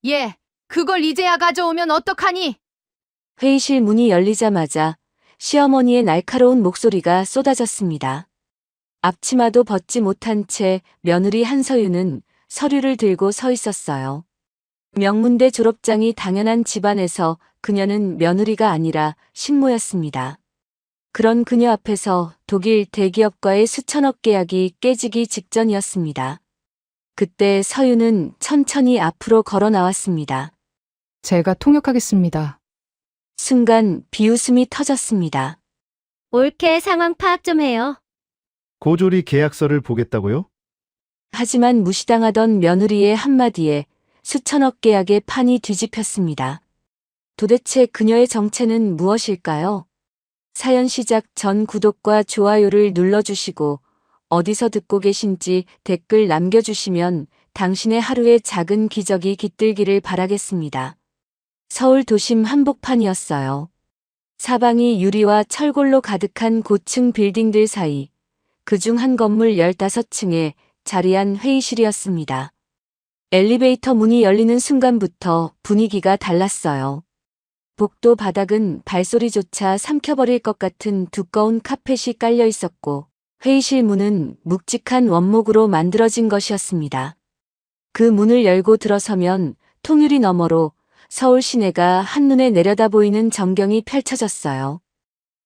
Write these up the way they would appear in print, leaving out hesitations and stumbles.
예, 그걸 이제야 가져오면 어떡하니? 회의실 문이 열리자마자 시어머니의 날카로운 목소리가 쏟아졌습니다. 앞치마도 벗지 못한 채 며느리 한서윤은 서류를 들고 서 있었어요. 명문대 졸업장이 당연한 집안에서 그녀는 며느리가 아니라 식모였습니다. 그런 그녀 앞에서 독일 대기업과의 수천억 계약이 깨지기 직전이었습니다. 그때 서윤은 천천히 앞으로 걸어 나왔습니다. 제가 통역하겠습니다. 순간 비웃음이 터졌습니다. 올케 상황 파악 좀 해요. 고졸이 계약서를 보겠다고요? 하지만 무시당하던 며느리의 한마디에 수천억 계약의 판이 뒤집혔습니다. 도대체 그녀의 정체는 무엇일까요? 사연 시작 전 구독과 좋아요를 눌러주시고 어디서 듣고 계신지 댓글 남겨주시면 당신의 하루의 작은 기적이 깃들기를 바라겠습니다. 서울 도심 한복판이었어요. 사방이 유리와 철골로 가득한 고층 빌딩들 사이 그중 한 건물 15층에 자리한 회의실이었습니다. 엘리베이터 문이 열리는 순간부터 분위기가 달랐어요. 복도 바닥은 발소리조차 삼켜버릴 것 같은 두꺼운 카펫이 깔려 있었고 회의실 문은 묵직한 원목으로 만들어진 것이었습니다. 그 문을 열고 들어서면 통유리 너머로 서울 시내가 한눈에 내려다 보이는 전경이 펼쳐졌어요.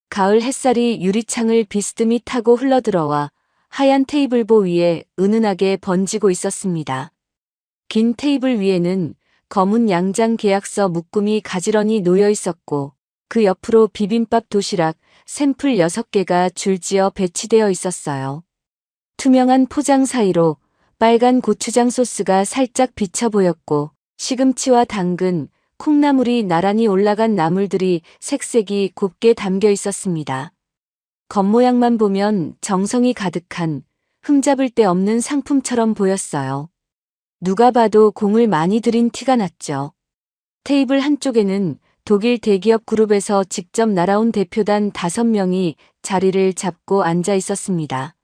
가을 햇살이 유리창을 비스듬히 타고 흘러들어와 하얀 테이블보 위에 은은하게 번지고 있었습니다. 긴 테이블 위에는 검은 양장 계약서 묶음이 가지런히 놓여 있었고 그 옆으로 비빔밥 도시락 샘플 6개가 줄지어 배치되어 있었어요. 투명한 포장 사이로 빨간 고추장 소스가 살짝 비쳐 보였고 시금치와 당근, 콩나물이 나란히 올라간 나물들이 색색이 곱게 담겨 있었습니다. 겉모양만 보면 정성이 가득한 흠잡을 데 없는 상품처럼 보였어요. 누가 봐도 공을 많이 들인 티가 났죠. 테이블 한쪽에는 독일 대기업 그룹에서 직접 날아온 대표단 5명이 자리를 잡고 앉아 있었습니다.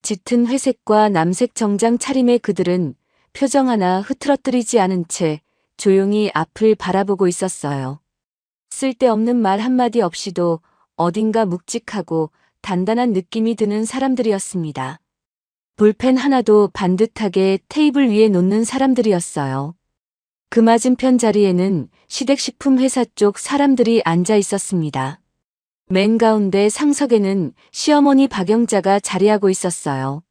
짙은 회색과 남색 정장 차림의 그들은 표정 하나 흐트러뜨리지 않은 채 조용히 앞을 바라보고 있었어요. 쓸데없는 말 한마디 없이도 어딘가 묵직하고 단단한 느낌이 드는 사람들이었습니다. 볼펜 하나도 반듯하게 테이블 위에 놓는 사람들이었어요. 그 맞은편 자리에는 시댁식품 회사 쪽 사람들이 앉아 있었습니다. 맨 가운데 상석에는 시어머니 박영자가 자리하고 있었어요.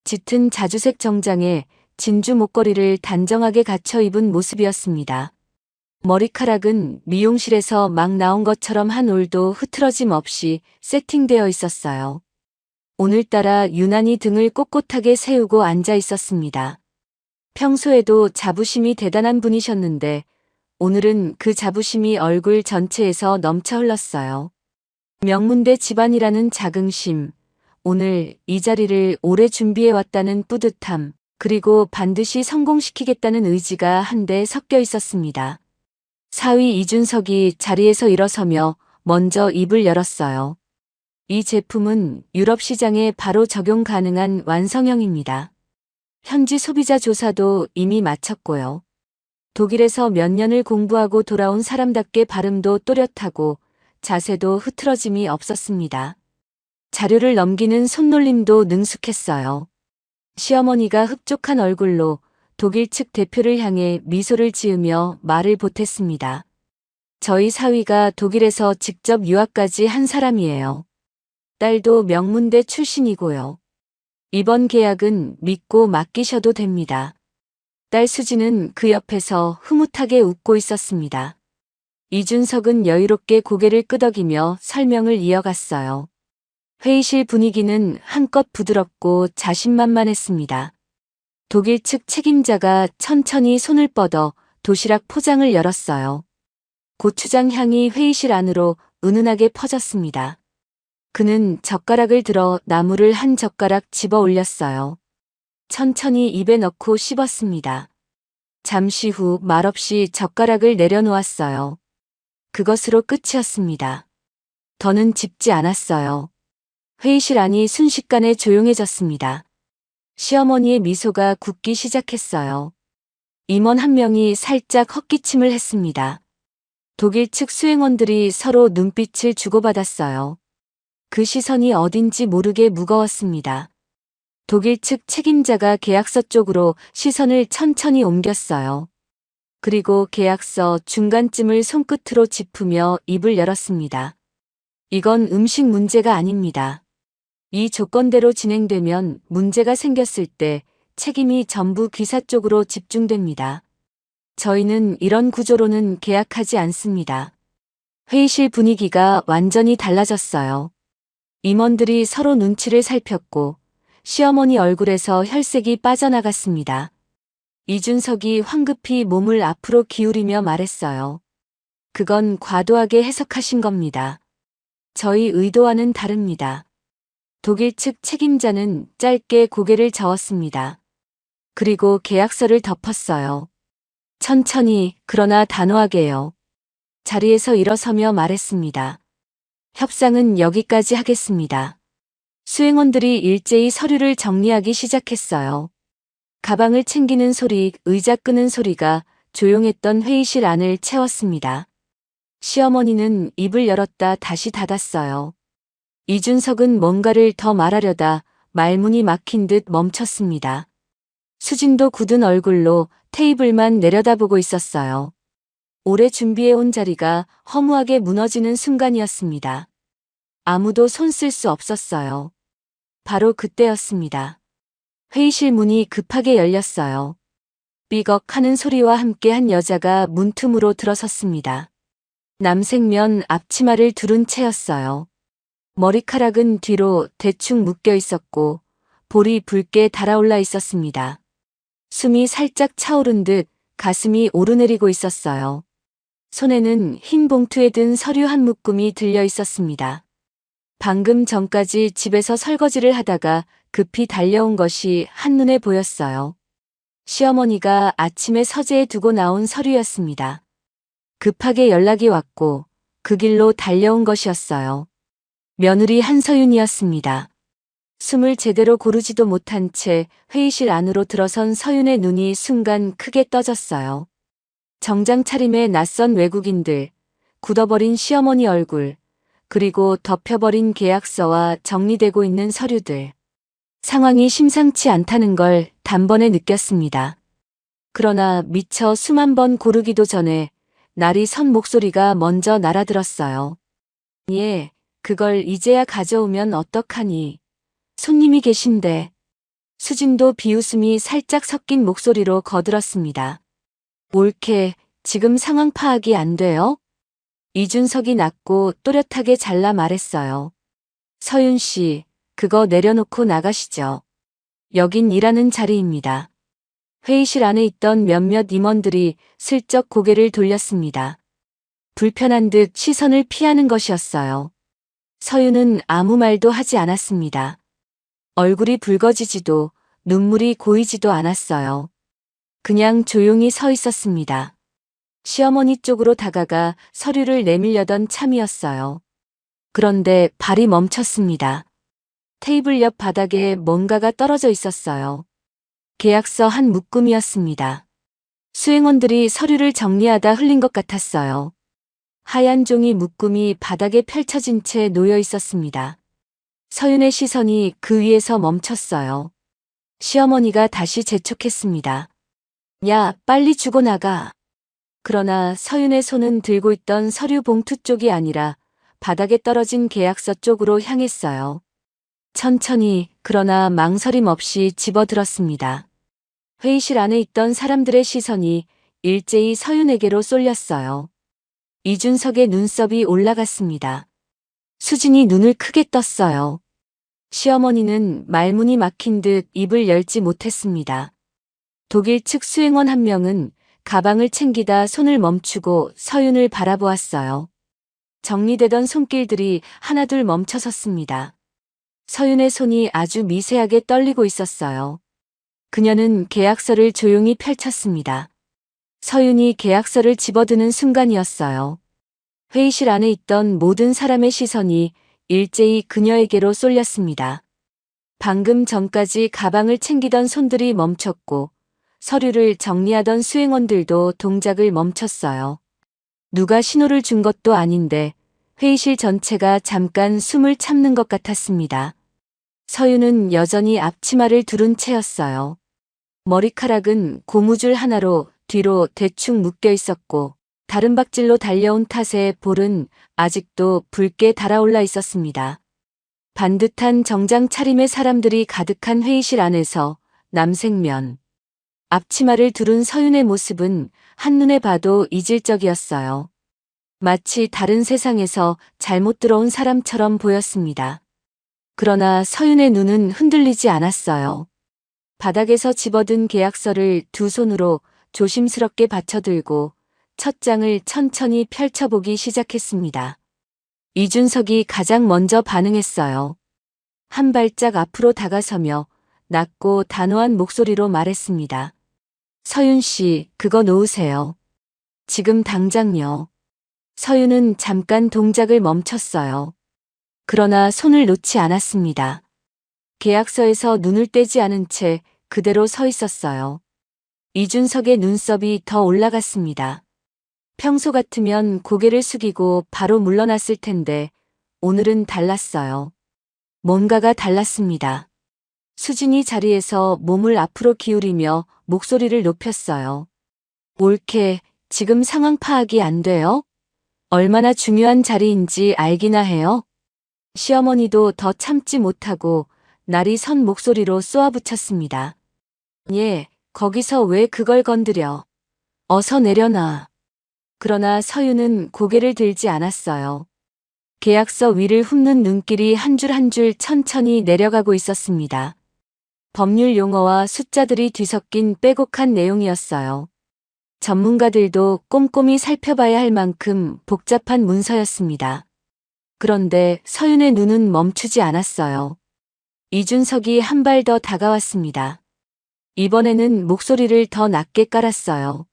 짙은 자주색 정장에 진주 목걸이를 단정하게 갖춰 입은 모습이었습니다. 머리카락은 미용실에서 막 나온 것처럼 한 올도 흐트러짐 없이 세팅되어 있었어요. 오늘따라 유난히 등을 꼿꼿하게 세우고 앉아 있었습니다. 평소에도 자부심이 대단한 분이셨는데 오늘은 그 자부심이 얼굴 전체에서 넘쳐 흘렀어요. 명문대 집안이라는 자긍심, 오늘 이 자리를 오래 준비해왔다는 뿌듯함, 그리고 반드시 성공시키겠다는 의지가 한데 섞여 있었습니다. 사위 이준석이 자리에서 일어서며 먼저 입을 열었어요. 이 제품은 유럽 시장에 바로 적용 가능한 완성형입니다. 현지 소비자 조사도 이미 마쳤고요. 독일에서 몇 년을 공부하고 돌아온 사람답게 발음도 또렷하고 자세도 흐트러짐이 없었습니다. 자료를 넘기는 손놀림도 능숙했어요. 시어머니가 흡족한 얼굴로 독일 측 대표를 향해 미소를 지으며 말을 보탰습니다. 저희 사위가 독일에서 직접 유학까지 한 사람이에요. 딸도 명문대 출신이고요. 이번 계약은 믿고 맡기셔도 됩니다. 딸 수지는 그 옆에서 흐뭇하게 웃고 있었습니다. 이준석은 여유롭게 고개를 끄덕이며 설명을 이어갔어요. 회의실 분위기는 한껏 부드럽고 자신만만했습니다. 독일 측 책임자가 천천히 손을 뻗어 도시락 포장을 열었어요. 고추장 향이 회의실 안으로 은은하게 퍼졌습니다. 그는 젓가락을 들어 나물을 한 젓가락 집어 올렸어요. 천천히 입에 넣고 씹었습니다. 잠시 후 말없이 젓가락을 내려놓았어요. 그것으로 끝이었습니다. 더는 짚지 않았어요. 회의실 안이 순식간에 조용해졌습니다. 시어머니의 미소가 굳기 시작했어요. 임원 한 명이 살짝 헛기침을 했습니다. 독일 측 수행원들이 서로 눈빛을 주고받았어요. 그 시선이 어딘지 모르게 무거웠습니다. 독일 측 책임자가 계약서 쪽으로 시선을 천천히 옮겼어요. 그리고 계약서 중간쯤을 손끝으로 짚으며 입을 열었습니다. 이건 음식 문제가 아닙니다. 이 조건대로 진행되면 문제가 생겼을 때 책임이 전부 기사 쪽으로 집중됩니다. 저희는 이런 구조로는 계약하지 않습니다. 회의실 분위기가 완전히 달라졌어요. 임원들이 서로 눈치를 살폈고 시어머니 얼굴에서 혈색이 빠져나갔습니다. 이준석이 황급히 몸을 앞으로 기울이며 말했어요. 그건 과도하게 해석하신 겁니다. 저희 의도와는 다릅니다. 독일 측 책임자는 짧게 고개를 저었습니다. 그리고 계약서를 덮었어요. 천천히 그러나 단호하게요. 자리에서 일어서며 말했습니다. 협상은 여기까지 하겠습니다. 수행원들이 일제히 서류를 정리하기 시작했어요. 가방을 챙기는 소리, 의자 끄는 소리가 조용했던 회의실 안을 채웠습니다. 시어머니는 입을 열었다 다시 닫았어요. 이준석은 뭔가를 더 말하려다 말문이 막힌 듯 멈췄습니다. 수진도 굳은 얼굴로 테이블만 내려다보고 있었어요. 오래 준비해온 자리가 허무하게 무너지는 순간이었습니다. 아무도 손 쓸 수 없었어요. 바로 그때였습니다. 회의실 문이 급하게 열렸어요. 삐걱 하는 소리와 함께 한 여자가 문틈으로 들어섰습니다. 남색면 앞치마를 두른 채였어요. 머리카락은 뒤로 대충 묶여 있었고 볼이 붉게 달아올라 있었습니다. 숨이 살짝 차오른 듯 가슴이 오르내리고 있었어요. 손에는 흰 봉투에 든 서류 한 묶음이 들려 있었습니다. 방금 전까지 집에서 설거지를 하다가 급히 달려온 것이 한눈에 보였어요. 시어머니가 아침에 서재에 두고 나온 서류였습니다. 급하게 연락이 왔고 그 길로 달려온 것이었어요. 며느리 한서윤이었습니다. 숨을 제대로 고르지도 못한 채 회의실 안으로 들어선 서윤의 눈이 순간 크게 떠졌어요. 정장 차림의 낯선 외국인들, 굳어버린 시어머니 얼굴, 그리고 덮여버린 계약서와 정리되고 있는 서류들. 상황이 심상치 않다는 걸 단번에 느꼈습니다. 그러나 미처 숨 한 번 고르기도 전에 날이 선 목소리가 먼저 날아들었어요. 예, 그걸 이제야 가져오면 어떡하니. 손님이 계신데. 수진도 비웃음이 살짝 섞인 목소리로 거들었습니다. 옳게, 지금 상황 파악이 안 돼요? 이준석이 낮고 또렷하게 잘라 말했어요. 서윤 씨, 그거 내려놓고 나가시죠. 여긴 일하는 자리입니다. 회의실 안에 있던 몇몇 임원들이 슬쩍 고개를 돌렸습니다. 불편한 듯 시선을 피하는 것이었어요. 서윤은 아무 말도 하지 않았습니다. 얼굴이 붉어지지도 눈물이 고이지도 않았어요. 그냥 조용히 서 있었습니다. 시어머니 쪽으로 다가가 서류를 내밀려던 참이었어요. 그런데 발이 멈췄습니다. 테이블 옆 바닥에 뭔가가 떨어져 있었어요. 계약서 한 묶음이었습니다. 수행원들이 서류를 정리하다 흘린 것 같았어요. 하얀 종이 묶음이 바닥에 펼쳐진 채 놓여 있었습니다. 서윤의 시선이 그 위에서 멈췄어요. 시어머니가 다시 재촉했습니다. 야, 빨리 주고 나가. 그러나 서윤의 손은 들고 있던 서류 봉투 쪽이 아니라 바닥에 떨어진 계약서 쪽으로 향했어요. 천천히 그러나 망설임 없이 집어들었습니다. 회의실 안에 있던 사람들의 시선이 일제히 서윤에게로 쏠렸어요. 이준석의 눈썹이 올라갔습니다. 수진이 눈을 크게 떴어요. 시어머니는 말문이 막힌 듯 입을 열지 못했습니다. 독일 측 수행원 한 명은 가방을 챙기다 손을 멈추고 서윤을 바라보았어요. 정리되던 손길들이 하나둘 멈춰섰습니다. 서윤의 손이 아주 미세하게 떨리고 있었어요. 그녀는 계약서를 조용히 펼쳤습니다. 서윤이 계약서를 집어드는 순간이었어요. 회의실 안에 있던 모든 사람의 시선이 일제히 그녀에게로 쏠렸습니다. 방금 전까지 가방을 챙기던 손들이 멈췄고 서류를 정리하던 수행원들도 동작을 멈췄어요. 누가 신호를 준 것도 아닌데 회의실 전체가 잠깐 숨을 참는 것 같았습니다. 서윤은 여전히 앞치마를 두른 채였어요. 머리카락은 고무줄 하나로 뒤로 대충 묶여 있었고 다른 박질로 달려온 탓에 볼은 아직도 붉게 달아올라 있었습니다. 반듯한 정장 차림의 사람들이 가득한 회의실 안에서 남색면, 앞치마를 두른 서윤의 모습은 한눈에 봐도 이질적이었어요. 마치 다른 세상에서 잘못 들어온 사람처럼 보였습니다. 그러나 서윤의 눈은 흔들리지 않았어요. 바닥에서 집어든 계약서를 두 손으로 조심스럽게 받쳐들고 첫 장을 천천히 펼쳐보기 시작했습니다. 이준석이 가장 먼저 반응했어요. 한 발짝 앞으로 다가서며 낮고 단호한 목소리로 말했습니다. 서윤 씨, 그거 놓으세요. 지금 당장요. 서윤은 잠깐 동작을 멈췄어요. 그러나 손을 놓지 않았습니다. 계약서에서 눈을 떼지 않은 채 그대로 서 있었어요. 이준석의 눈썹이 더 올라갔습니다. 평소 같으면 고개를 숙이고 바로 물러났을 텐데 오늘은 달랐어요. 뭔가가 달랐습니다. 수진이 자리에서 몸을 앞으로 기울이며 목소리를 높였어요. 올케, 지금 상황 파악이 안 돼요? 얼마나 중요한 자리인지 알기나 해요? 시어머니도 더 참지 못하고 날이 선 목소리로 쏘아붙였습니다. 예, 거기서 왜 그걸 건드려? 어서 내려놔. 그러나 서윤은 고개를 들지 않았어요. 계약서 위를 훑는 눈길이 한 줄 한 줄 천천히 내려가고 있었습니다. 법률 용어와 숫자들이 뒤섞인 빼곡한 내용이었어요. 전문가들도 꼼꼼히 살펴봐야 할 만큼 복잡한 문서였습니다. 그런데 서윤의 눈은 멈추지 않았어요. 이준석이 한 발 더 다가왔습니다. 이번에는 목소리를 더 낮게 깔았어요.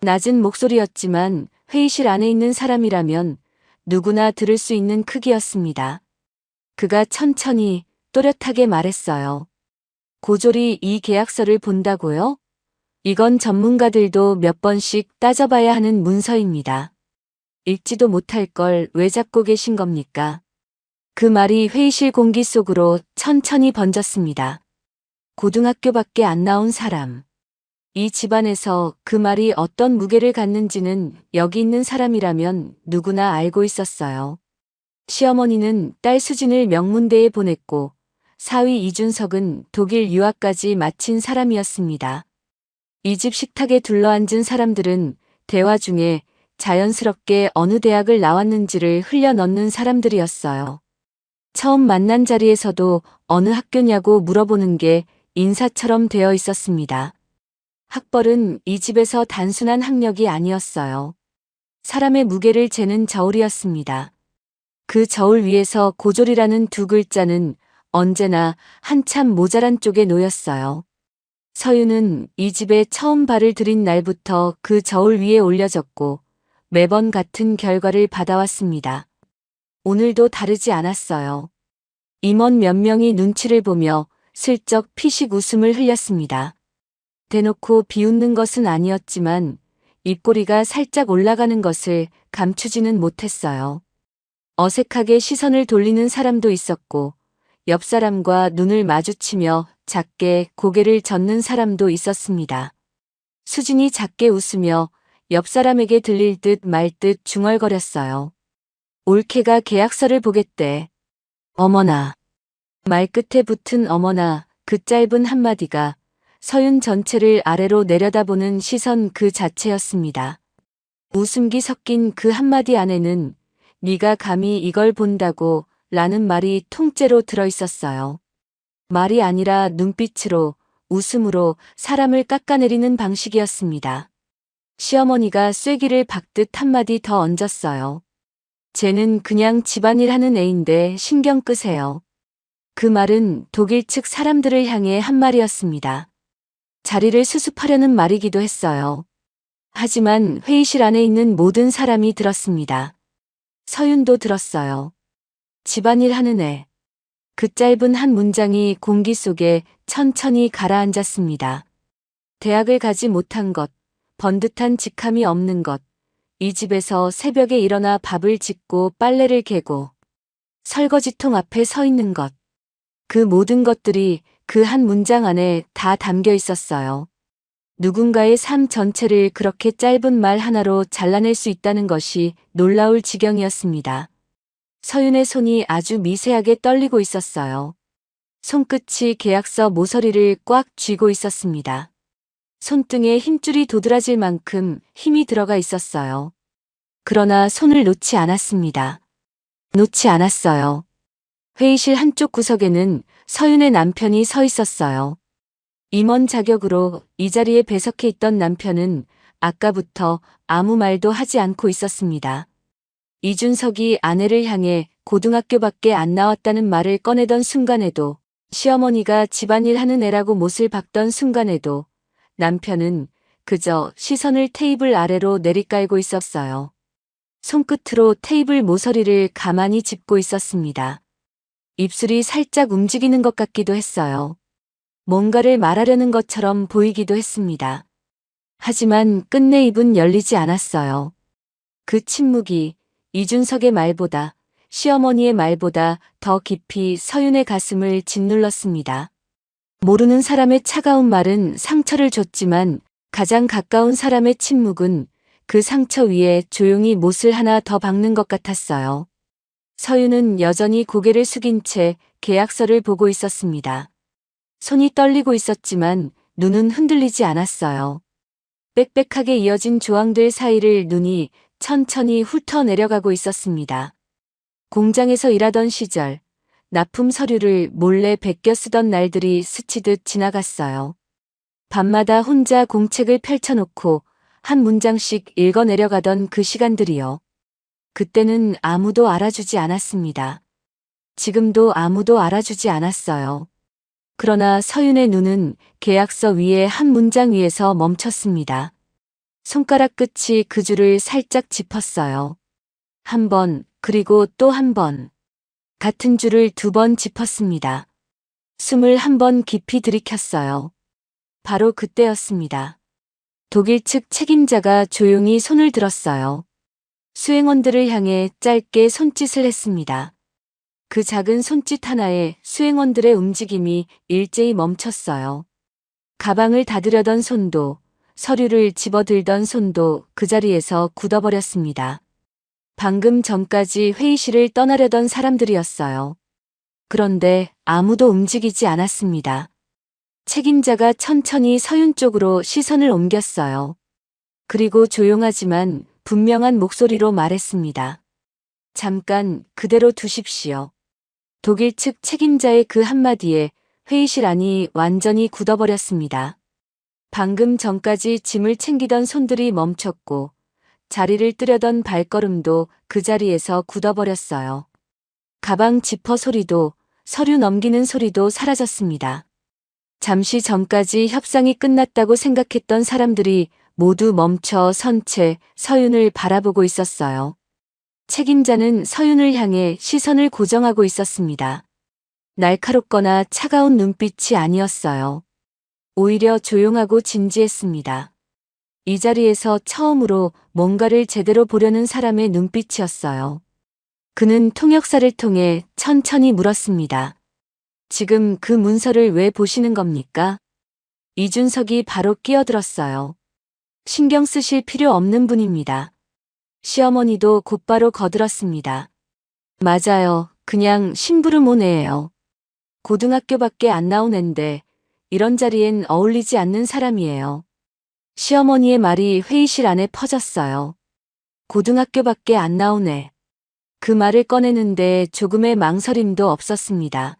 낮은 목소리였지만 회의실 안에 있는 사람이라면 누구나 들을 수 있는 크기였습니다. 그가 천천히 또렷하게 말했어요. 고졸이 이 계약서를 본다고요? 이건 전문가들도 몇 번씩 따져봐야 하는 문서입니다. 읽지도 못할 걸 왜 잡고 계신 겁니까? 그 말이 회의실 공기 속으로 천천히 번졌습니다. 고등학교밖에 안 나온 사람. 이 집안에서 그 말이 어떤 무게를 갖는지는 여기 있는 사람이라면 누구나 알고 있었어요. 시어머니는 딸 수진을 명문대에 보냈고 사위 이준석은 독일 유학까지 마친 사람이었습니다. 이 집 식탁에 둘러앉은 사람들은 대화 중에 자연스럽게 어느 대학을 나왔는지를 흘려 넣는 사람들이었어요. 처음 만난 자리에서도 어느 학교냐고 물어보는 게 인사처럼 되어 있었습니다. 학벌은 이 집에서 단순한 학력이 아니었어요. 사람의 무게를 재는 저울이었습니다. 그 저울 위에서 고졸이라는 두 글자는 언제나 한참 모자란 쪽에 놓였어요. 서윤은 이 집에 처음 발을 들인 날부터 그 저울 위에 올려졌고 매번 같은 결과를 받아왔습니다. 오늘도 다르지 않았어요. 임원 몇 명이 눈치를 보며 슬쩍 피식 웃음을 흘렸습니다. 대놓고 비웃는 것은 아니었지만 입꼬리가 살짝 올라가는 것을 감추지는 못했어요. 어색하게 시선을 돌리는 사람도 있었고 옆 사람과 눈을 마주치며 작게 고개를 젓는 사람도 있었습니다. 수진이 작게 웃으며 옆 사람에게 들릴 듯 말 듯 중얼거렸어요. 올케가 계약서를 보겠대. 어머나. 말끝에 붙은 어머나, 그 짧은 한마디가 서윤 전체를 아래로 내려다보는 시선 그 자체였습니다. 웃음기 섞인 그 한마디 안에는 네가 감히 이걸 본다고 라는 말이 통째로 들어있었어요. 말이 아니라 눈빛으로, 웃음으로 사람을 깎아내리는 방식이었습니다. 시어머니가 쐐기를 박듯 한마디 더 얹었어요. 쟤는 그냥 집안일 하는 애인데 신경 끄세요. 그 말은 독일 측 사람들을 향해 한 말이었습니다. 자리를 수습하려는 말이기도 했어요. 하지만 회의실 안에 있는 모든 사람이 들었습니다. 서윤도 들었어요. 집안일 하는 애. 그 짧은 한 문장이 공기 속에 천천히 가라앉았습니다. 대학을 가지 못한 것, 번듯한 직함이 없는 것, 이 집에서 새벽에 일어나 밥을 짓고 빨래를 개고 설거지통 앞에 서 있는 것. 그 모든 것들이 그 한 문장 안에 다 담겨 있었어요. 누군가의 삶 전체를 그렇게 짧은 말 하나로 잘라낼 수 있다는 것이 놀라울 지경이었습니다. 서윤의 손이 아주 미세하게 떨리고 있었어요. 손끝이 계약서 모서리를 꽉 쥐고 있었습니다. 손등에 힘줄이 도드라질 만큼 힘이 들어가 있었어요. 그러나 손을 놓지 않았습니다. 놓지 않았어요. 회의실 한쪽 구석에는 서윤의 남편이 서 있었어요. 임원 자격으로 이 자리에 배석해 있던 남편은 아까부터 아무 말도 하지 않고 있었습니다. 이준석이 아내를 향해 고등학교밖에 안 나왔다는 말을 꺼내던 순간에도, 시어머니가 집안일 하는 애라고 못을 박던 순간에도 남편은 그저 시선을 테이블 아래로 내리깔고 있었어요. 손끝으로 테이블 모서리를 가만히 짚고 있었습니다. 입술이 살짝 움직이는 것 같기도 했어요. 뭔가를 말하려는 것처럼 보이기도 했습니다. 하지만 끝내 입은 열리지 않았어요. 그 침묵이 이준석의 말보다, 시어머니의 말보다 더 깊이 서윤의 가슴을 짓눌렀습니다. 모르는 사람의 차가운 말은 상처를 줬지만 가장 가까운 사람의 침묵은 그 상처 위에 조용히 못을 하나 더 박는 것 같았어요. 서윤은 여전히 고개를 숙인 채 계약서를 보고 있었습니다. 손이 떨리고 있었지만 눈은 흔들리지 않았어요. 빽빽하게 이어진 조항들 사이를 눈이 천천히 훑어 내려가고 있었습니다. 공장에서 일하던 시절, 납품 서류를 몰래 베껴 쓰던 날들이 스치듯 지나갔어요. 밤마다 혼자 공책을 펼쳐놓고 한 문장씩 읽어 내려가던 그 시간들이요. 그때는 아무도 알아주지 않았습니다. 지금도 아무도 알아주지 않았어요. 그러나 서윤의 눈은 계약서 위에 한 문장 위에서 멈췄습니다. 손가락 끝이 그 줄을 살짝 짚었어요. 한 번, 그리고 또 한 번. 같은 줄을 2번 짚었습니다. 숨을 한 번 깊이 들이켰어요. 바로 그때였습니다. 독일 측 책임자가 조용히 손을 들었어요. 수행원들을 향해 짧게 손짓을 했습니다. 그 작은 손짓 하나에 수행원들의 움직임이 일제히 멈췄어요. 가방을 닫으려던 손도, 서류를 집어들던 손도 그 자리에서 굳어버렸습니다. 방금 전까지 회의실을 떠나려던 사람들이었어요. 그런데 아무도 움직이지 않았습니다. 책임자가 천천히 서윤 쪽으로 시선을 옮겼어요. 그리고 조용하지만 분명한 목소리로 말했습니다. 잠깐 그대로 두십시오. 독일 측 책임자의 그 한마디에 회의실 안이 완전히 굳어버렸습니다. 방금 전까지 짐을 챙기던 손들이 멈췄고 자리를 뜨려던 발걸음도 그 자리에서 굳어버렸어요. 가방 지퍼 소리도, 서류 넘기는 소리도 사라졌습니다. 잠시 전까지 협상이 끝났다고 생각했던 사람들이 모두 멈춰 선 채 서윤을 바라보고 있었어요. 책임자는 서윤을 향해 시선을 고정하고 있었습니다. 날카롭거나 차가운 눈빛이 아니었어요. 오히려 조용하고 진지했습니다. 이 자리에서 처음으로 뭔가를 제대로 보려는 사람의 눈빛이었어요. 그는 통역사를 통해 천천히 물었습니다. 지금 그 문서를 왜 보시는 겁니까? 이준석이 바로 끼어들었어요. 신경 쓰실 필요 없는 분입니다. 시어머니도 곧바로 거들었습니다. 맞아요. 그냥 심부름 애예요. 고등학교밖에 안 나온 앤데 이런 자리엔 어울리지 않는 사람이에요. 시어머니의 말이 회의실 안에 퍼졌어요. 고등학교밖에 안 나온 애. 그 말을 꺼내는데 조금의 망설임도 없었습니다.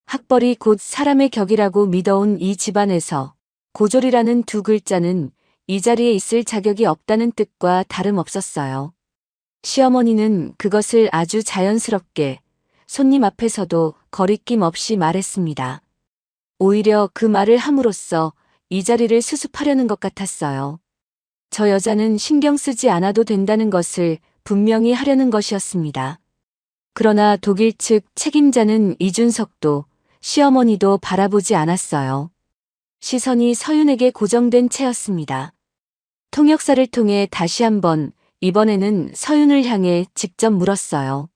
학벌이 곧 사람의 격이라고 믿어온 이 집안에서 고졸이라는 2글자는 이 자리에 있을 자격이 없다는 뜻과 다름없었어요. 시어머니는 그것을 아주 자연스럽게 손님 앞에서도 거리낌 없이 말했습니다. 오히려 그 말을 함으로써 이 자리를 수습하려는 것 같았어요. 저 여자는 신경 쓰지 않아도 된다는 것을 분명히 하려는 것이었습니다. 그러나 독일 측 책임자는 이준석도 시어머니도 바라보지 않았어요. 시선이 서윤에게 고정된 채였습니다. 통역사를 통해 다시 한번 이번에는 서윤을 향해 직접 물었어요.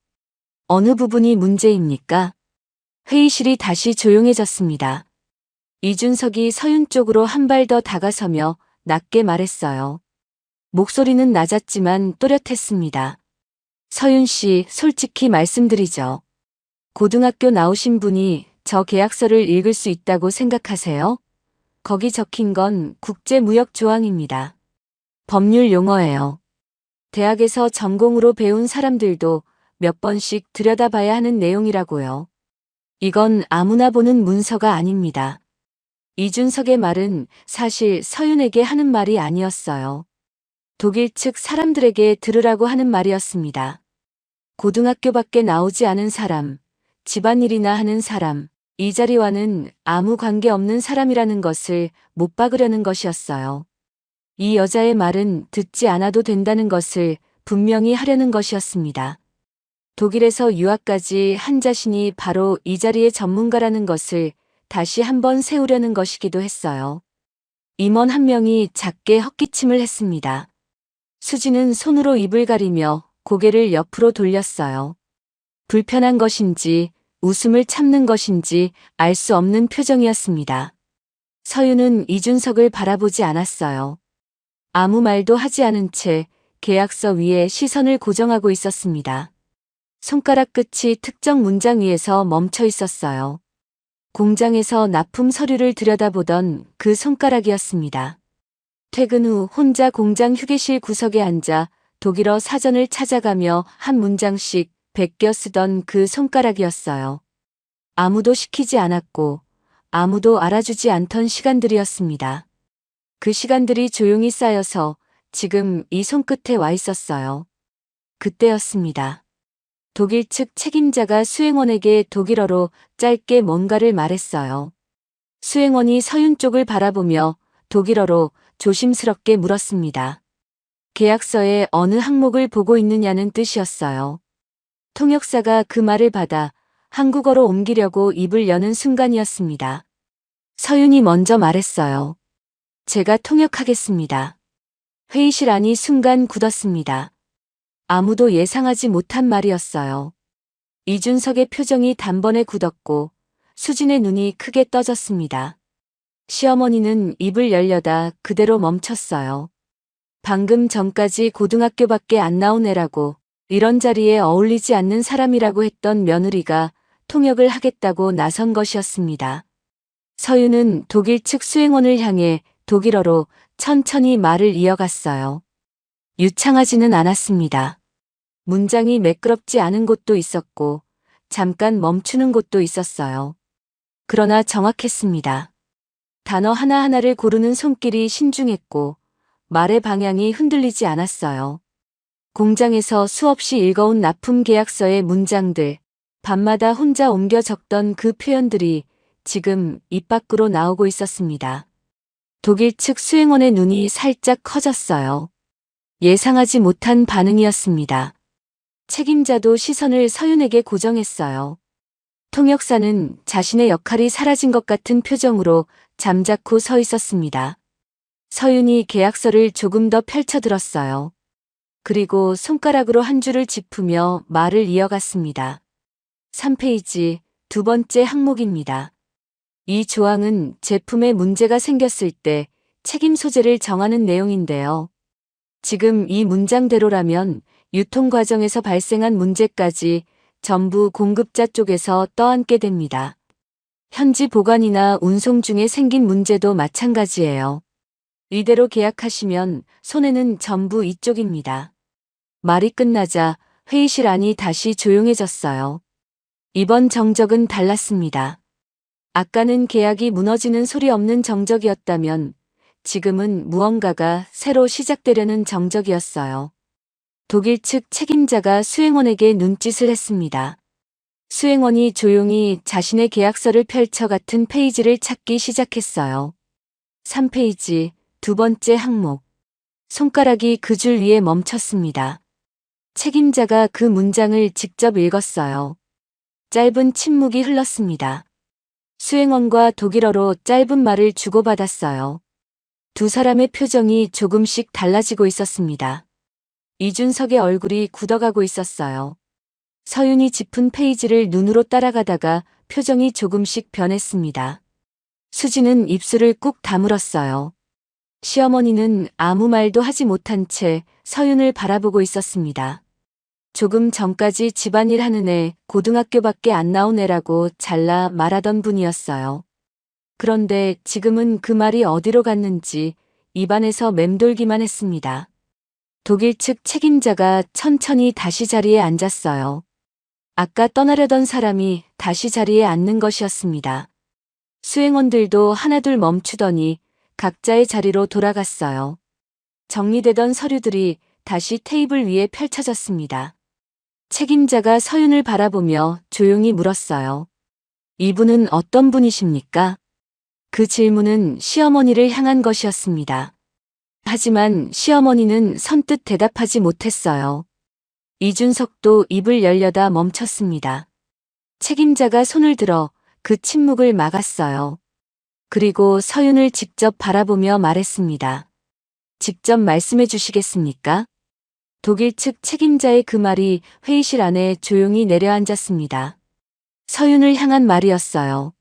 어느 부분이 문제입니까? 회의실이 다시 조용해졌습니다. 이준석이 서윤 쪽으로 한 발 더 다가서며 낮게 말했어요. 목소리는 낮았지만 또렷했습니다. 서윤 씨, 솔직히 말씀드리죠. 고등학교 나오신 분이 저 계약서를 읽을 수 있다고 생각하세요? 거기 적힌 건 국제무역조항입니다. 법률 용어예요. 대학에서 전공으로 배운 사람들도 몇 번씩 들여다봐야 하는 내용이라고요. 이건 아무나 보는 문서가 아닙니다. 이준석의 말은 사실 서윤에게 하는 말이 아니었어요. 독일 측 사람들에게 들으라고 하는 말이었습니다. 고등학교밖에 나오지 않은 사람, 집안일이나 하는 사람, 이 자리와는 아무 관계없는 사람이라는 것을 못 박으려는 것이었어요. 이 여자의 말은 듣지 않아도 된다는 것을 분명히 하려는 것이었습니다. 독일에서 유학까지 한 자신이 바로 이 자리의 전문가라는 것을 다시 한번 세우려는 것이기도 했어요. 임원 한 명이 작게 헛기침을 했습니다. 수지는 손으로 입을 가리며 고개를 옆으로 돌렸어요. 불편한 것인지 웃음을 참는 것인지 알 수 없는 표정이었습니다. 서윤은 이준석을 바라보지 않았어요. 아무 말도 하지 않은 채 계약서 위에 시선을 고정하고 있었습니다. 손가락 끝이 특정 문장 위에서 멈춰 있었어요. 공장에서 납품 서류를 들여다보던 그 손가락이었습니다. 퇴근 후 혼자 공장 휴게실 구석에 앉아 독일어 사전을 찾아가며 한 문장씩 베껴 쓰던 그 손가락이었어요. 아무도 시키지 않았고 아무도 알아주지 않던 시간들이었습니다. 그 시간들이 조용히 쌓여서 지금 이 손끝에 와 있었어요. 그때였습니다. 독일 측 책임자가 수행원에게 독일어로 짧게 뭔가를 말했어요. 수행원이 서윤 쪽을 바라보며 독일어로 조심스럽게 물었습니다. 계약서의 어느 항목을 보고 있느냐는 뜻이었어요. 통역사가 그 말을 받아 한국어로 옮기려고 입을 여는 순간이었습니다. 서윤이 먼저 말했어요. 제가 통역하겠습니다. 회의실 안이 순간 굳었습니다. 아무도 예상하지 못한 말이었어요. 이준석의 표정이 단번에 굳었고 수진의 눈이 크게 떠졌습니다. 시어머니는 입을 열려다 그대로 멈췄어요. 방금 전까지 고등학교밖에 안 나온 애라고 이런 자리에 어울리지 않는 사람이라고 했던 며느리가 통역을 하겠다고 나선 것이었습니다. 서윤은 독일 측 수행원을 향해 독일어로 천천히 말을 이어갔어요. 유창하지는 않았습니다. 문장이 매끄럽지 않은 곳도 있었고 잠깐 멈추는 곳도 있었어요. 그러나 정확했습니다. 단어 하나하나를 고르는 손길이 신중했고 말의 방향이 흔들리지 않았어요. 공장에서 수없이 읽어온 납품 계약서의 문장들, 밤마다 혼자 옮겨 적던 그 표현들이 지금 입 밖으로 나오고 있었습니다. 독일 측 수행원의 눈이 살짝 커졌어요. 예상하지 못한 반응이었습니다. 책임자도 시선을 서윤에게 고정했어요. 통역사는 자신의 역할이 사라진 것 같은 표정으로 잠자코 서 있었습니다. 서윤이 계약서를 조금 더 펼쳐들었어요. 그리고 손가락으로 한 줄을 짚으며 말을 이어갔습니다. 3페이지 두 번째 항목입니다. 이 조항은 제품에 문제가 생겼을 때 책임 소재를 정하는 내용인데요. 지금 이 문장대로라면 유통 과정에서 발생한 문제까지 전부 공급자 쪽에서 떠안게 됩니다. 현지 보관이나 운송 중에 생긴 문제도 마찬가지예요. 이대로 계약하시면 손해는 전부 이쪽입니다. 말이 끝나자 회의실 안이 다시 조용해졌어요. 이번 정적은 달랐습니다. 아까는 계약이 무너지는 소리 없는 정적이었다면 지금은 무언가가 새로 시작되려는 정적이었어요. 독일 측 책임자가 수행원에게 눈짓을 했습니다. 수행원이 조용히 자신의 계약서를 펼쳐 같은 페이지를 찾기 시작했어요. 3페이지 두 번째 항목. 손가락이 그 줄 위에 멈췄습니다. 책임자가 그 문장을 직접 읽었어요. 짧은 침묵이 흘렀습니다. 수행원과 독일어로 짧은 말을 주고받았어요. 두 사람의 표정이 조금씩 달라지고 있었습니다. 이준석의 얼굴이 굳어가고 있었어요. 서윤이 짚은 페이지를 눈으로 따라가다가 표정이 조금씩 변했습니다. 수지는 입술을 꾹 다물었어요. 시어머니는 아무 말도 하지 못한 채 서윤을 바라보고 있었습니다. 조금 전까지 집안일 하는 애, 고등학교밖에 안 나온 애라고 잘라 말하던 분이었어요. 그런데 지금은 그 말이 어디로 갔는지 입안에서 맴돌기만 했습니다. 독일 측 책임자가 천천히 다시 자리에 앉았어요. 아까 떠나려던 사람이 다시 자리에 앉는 것이었습니다. 수행원들도 하나둘 멈추더니 각자의 자리로 돌아갔어요. 정리되던 서류들이 다시 테이블 위에 펼쳐졌습니다. 책임자가 서윤을 바라보며 조용히 물었어요. 이분은 어떤 분이십니까? 그 질문은 시어머니를 향한 것이었습니다. 하지만 시어머니는 선뜻 대답하지 못했어요. 이준석도 입을 열려다 멈췄습니다. 책임자가 손을 들어 그 침묵을 막았어요. 그리고 서윤을 직접 바라보며 말했습니다. 직접 말씀해 주시겠습니까? 독일 측 책임자의 그 말이 회의실 안에 조용히 내려앉았습니다. 서윤을 향한 말이었어요.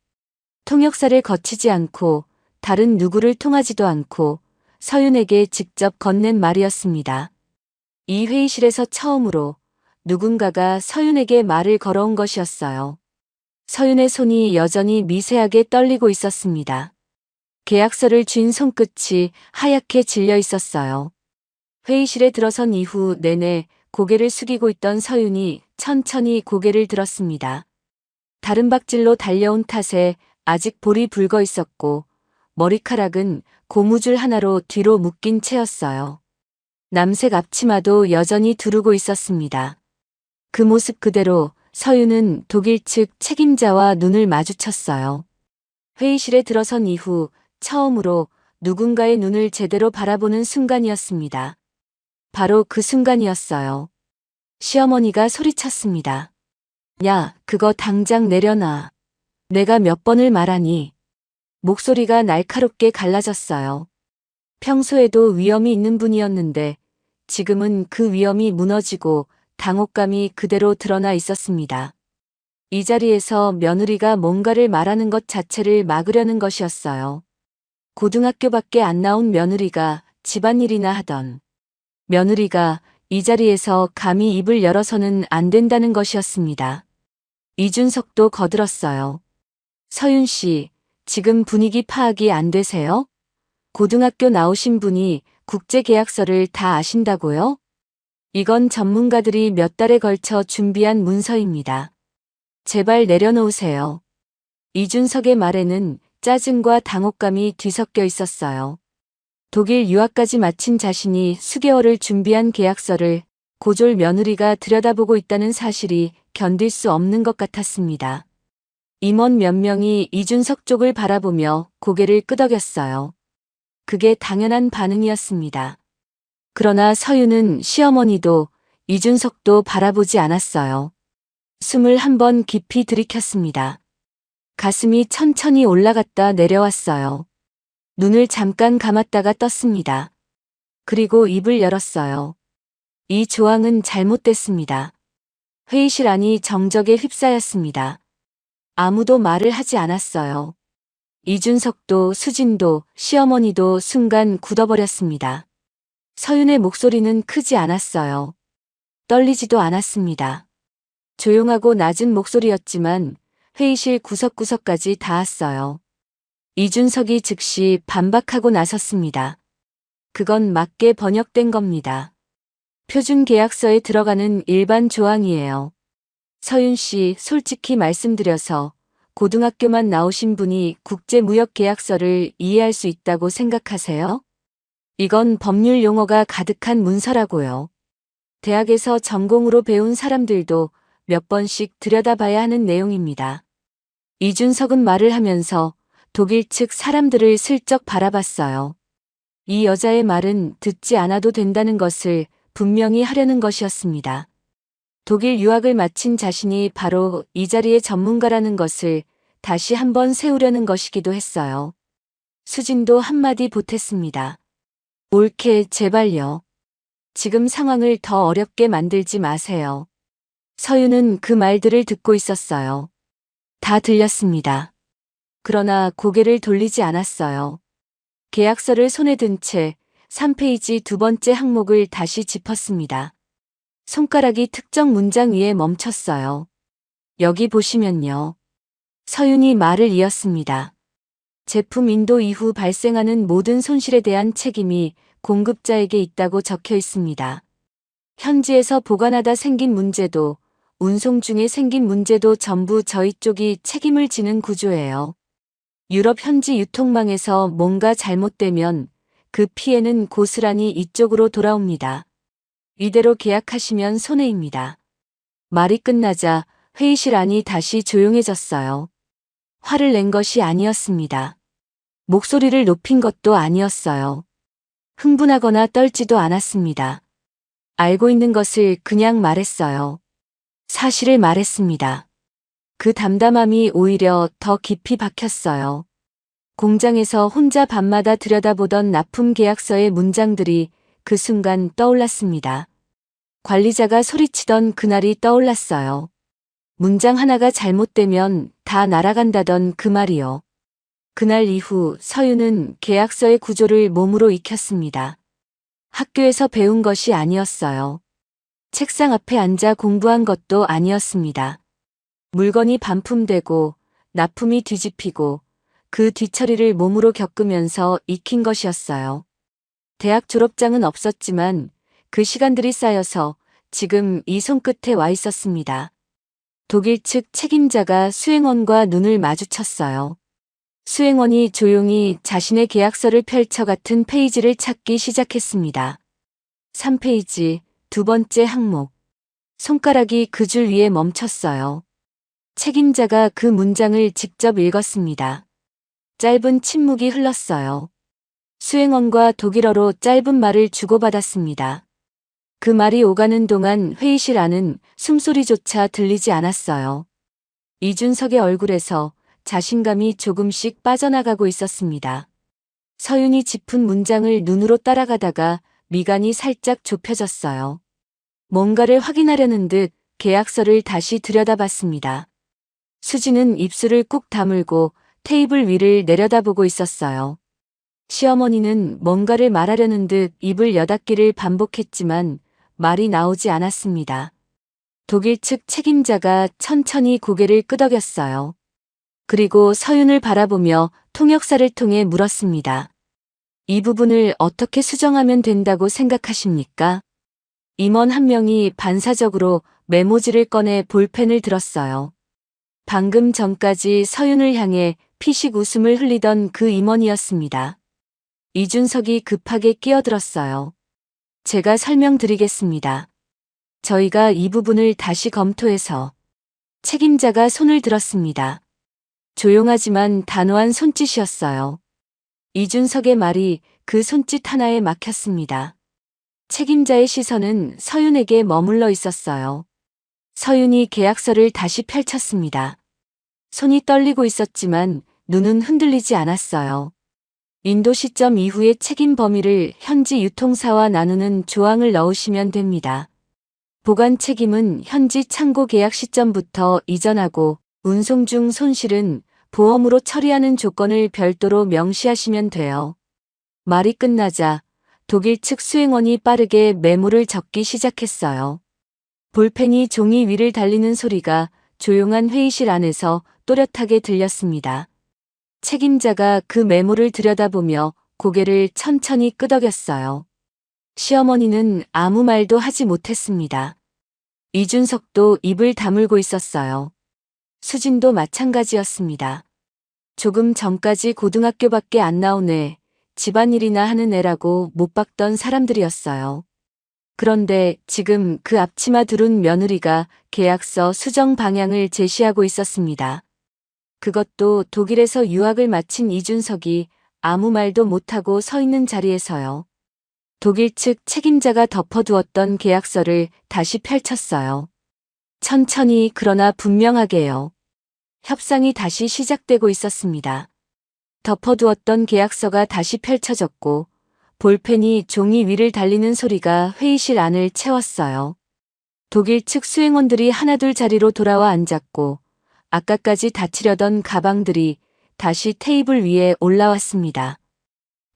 통역사를 거치지 않고 다른 누구를 통하지도 않고 서윤에게 직접 건넨 말이었습니다. 이 회의실에서 처음으로 누군가가 서윤에게 말을 걸어온 것이었어요. 서윤의 손이 여전히 미세하게 떨리고 있었습니다. 계약서를 쥔 손끝이 하얗게 질려 있었어요. 회의실에 들어선 이후 내내 고개를 숙이고 있던 서윤이 천천히 고개를 들었습니다. 다른 박질로 달려온 탓에 아직 볼이 붉어 있었고 머리카락은 고무줄 하나로 뒤로 묶인 채였어요. 남색 앞치마도 여전히 두르고 있었습니다. 그 모습 그대로 서윤은 독일 측 책임자와 눈을 마주쳤어요. 회의실에 들어선 이후 처음으로 누군가의 눈을 제대로 바라보는 순간이었습니다. 바로 그 순간이었어요. 시어머니가 소리쳤습니다. 야, 그거 당장 내려놔. 내가 몇 번을 말하니. 목소리가 날카롭게 갈라졌어요. 평소에도 위엄이 있는 분이었는데 지금은 그 위엄이 무너지고 당혹감이 그대로 드러나 있었습니다. 이 자리에서 며느리가 뭔가를 말하는 것 자체를 막으려는 것이었어요. 고등학교밖에 안 나온 며느리가 집안일이나 하던 며느리가 이 자리에서 감히 입을 열어서는 안 된다는 것이었습니다. 이준석도 거들었어요. 서윤 씨, 지금 분위기 파악이 안 되세요? 고등학교 나오신 분이 국제계약서를 다 아신다고요? 이건 전문가들이 몇 달에 걸쳐 준비한 문서입니다. 제발 내려놓으세요. 이준석의 말에는 짜증과 당혹감이 뒤섞여 있었어요. 독일 유학까지 마친 자신이 수개월을 준비한 계약서를 고졸 며느리가 들여다보고 있다는 사실이 견딜 수 없는 것 같았습니다. 임원 몇 명이 이준석 쪽을 바라보며 고개를 끄덕였어요. 그게 당연한 반응이었습니다. 그러나 서윤은 시어머니도 이준석도 바라보지 않았어요. 숨을 한번 깊이 들이켰습니다. 가슴이 천천히 올라갔다 내려왔어요. 눈을 잠깐 감았다가 떴습니다. 그리고 입을 열었어요. 이 조항은 잘못됐습니다. 회의실 안이 정적에 휩싸였습니다. 아무도 말을 하지 않았어요. 이준석도 수진도 시어머니도 순간 굳어버렸습니다. 서윤의 목소리는 크지 않았어요. 떨리지도 않았습니다. 조용하고 낮은 목소리였지만 회의실 구석구석까지 닿았어요. 이준석이 즉시 반박하고 나섰습니다. 그건 맞게 번역된 겁니다. 표준 계약서에 들어가는 일반 조항이에요. 서윤 씨, 솔직히 말씀드려서 고등학교만 나오신 분이 국제무역계약서를 이해할 수 있다고 생각하세요? 이건 법률 용어가 가득한 문서라고요. 대학에서 전공으로 배운 사람들도 몇 번씩 들여다봐야 하는 내용입니다. 이준석은 말을 하면서 독일 측 사람들을 슬쩍 바라봤어요. 이 여자의 말은 듣지 않아도 된다는 것을 분명히 하려는 것이었습니다. 독일 유학을 마친 자신이 바로 이 자리의 전문가라는 것을 다시 한번 세우려는 것이기도 했어요. 수진도 한마디 보탰습니다. 옳게 제발요. 지금 상황을 더 어렵게 만들지 마세요. 서윤은 그 말들을 듣고 있었어요. 다 들렸습니다. 그러나 고개를 돌리지 않았어요. 계약서를 손에 든 채 3페이지 두 번째 항목을 다시 짚었습니다. 손가락이 특정 문장 위에 멈췄어요. 여기 보시면요. 서윤이 말을 이었습니다. 제품 인도 이후 발생하는 모든 손실에 대한 책임이 공급자에게 있다고 적혀 있습니다. 현지에서 보관하다 생긴 문제도, 운송 중에 생긴 문제도 전부 저희 쪽이 책임을 지는 구조예요. 유럽 현지 유통망에서 뭔가 잘못되면 그 피해는 고스란히 이쪽으로 돌아옵니다. 이대로 계약하시면 손해입니다. 말이 끝나자 회의실 안이 다시 조용해졌어요. 화를 낸 것이 아니었습니다. 목소리를 높인 것도 아니었어요. 흥분하거나 떨지도 않았습니다. 알고 있는 것을 그냥 말했어요. 사실을 말했습니다. 그 담담함이 오히려 더 깊이 박혔어요. 공장에서 혼자 밤마다 들여다보던 납품 계약서의 문장들이 그 순간 떠올랐습니다. 관리자가 소리치던 그날이 떠올랐어요. 문장 하나가 잘못되면 다 날아간다던 그 말이요. 그날 이후 서윤은 계약서의 구조를 몸으로 익혔습니다. 학교에서 배운 것이 아니었어요. 책상 앞에 앉아 공부한 것도 아니었습니다. 물건이 반품되고 납품이 뒤집히고 그 뒤처리를 몸으로 겪으면서 익힌 것이었어요. 대학 졸업장은 없었지만 그 시간들이 쌓여서 지금 이 손끝에 와 있었습니다. 독일 측 책임자가 수행원과 눈을 마주쳤어요. 수행원이 조용히 자신의 계약서를 펼쳐 같은 페이지를 찾기 시작했습니다. 3페이지, 두 번째 항목. 손가락이 그 줄 위에 멈췄어요. 책임자가 그 문장을 직접 읽었습니다. 짧은 침묵이 흘렀어요. 수행원과 독일어로 짧은 말을 주고받았습니다. 그 말이 오가는 동안 회의실 안은 숨소리조차 들리지 않았어요. 이준석의 얼굴에서 자신감이 조금씩 빠져나가고 있었습니다. 서윤이 짚은 문장을 눈으로 따라가다가 미간이 살짝 좁혀졌어요. 뭔가를 확인하려는 듯 계약서를 다시 들여다봤습니다. 수지는 입술을 꾹 다물고 테이블 위를 내려다보고 있었어요. 시어머니는 뭔가를 말하려는 듯 입을 여닫기를 반복했지만 말이 나오지 않았습니다. 독일 측 책임자가 천천히 고개를 끄덕였어요. 그리고 서윤을 바라보며 통역사를 통해 물었습니다. 이 부분을 어떻게 수정하면 된다고 생각하십니까? 임원 한 명이 반사적으로 메모지를 꺼내 볼펜을 들었어요. 방금 전까지 서윤을 향해 피식 웃음을 흘리던 그 임원이었습니다. 이준석이 급하게 끼어들었어요. 제가 설명드리겠습니다. 저희가 이 부분을 다시 검토해서 책임자가 손을 들었습니다. 조용하지만 단호한 손짓이었어요. 이준석의 말이 그 손짓 하나에 막혔습니다. 책임자의 시선은 서윤에게 머물러 있었어요. 서윤이 계약서를 다시 펼쳤습니다. 손이 떨리고 있었지만 눈은 흔들리지 않았어요. 인도 시점 이후의 책임 범위를 현지 유통사와 나누는 조항을 넣으시면 됩니다. 보관 책임은 현지 창고 계약 시점부터 이전하고 운송 중 손실은 보험으로 처리하는 조건을 별도로 명시하시면 돼요. 말이 끝나자 독일 측 수행원이 빠르게 메모를 적기 시작했어요. 볼펜이 종이 위를 달리는 소리가 조용한 회의실 안에서 또렷하게 들렸습니다. 책임자가 그 메모를 들여다보며 고개를 천천히 끄덕였어요. 시어머니는 아무 말도 하지 못했습니다. 이준석도 입을 다물고 있었어요. 수진도 마찬가지였습니다. 조금 전까지 고등학교밖에 안 나온 애, 집안일이나 하는 애라고 못 봤던 사람들이었어요. 그런데 지금 그 앞치마 두른 며느리가 계약서 수정 방향을 제시하고 있었습니다. 그것도 독일에서 유학을 마친 이준석이 아무 말도 못하고 서 있는 자리에서요. 독일 측 책임자가 덮어두었던 계약서를 다시 펼쳤어요. 천천히 그러나 분명하게요. 협상이 다시 시작되고 있었습니다. 덮어두었던 계약서가 다시 펼쳐졌고 볼펜이 종이 위를 달리는 소리가 회의실 안을 채웠어요. 독일 측 수행원들이 하나둘 자리로 돌아와 앉았고 아까까지 다치려던 가방들이 다시 테이블 위에 올라왔습니다.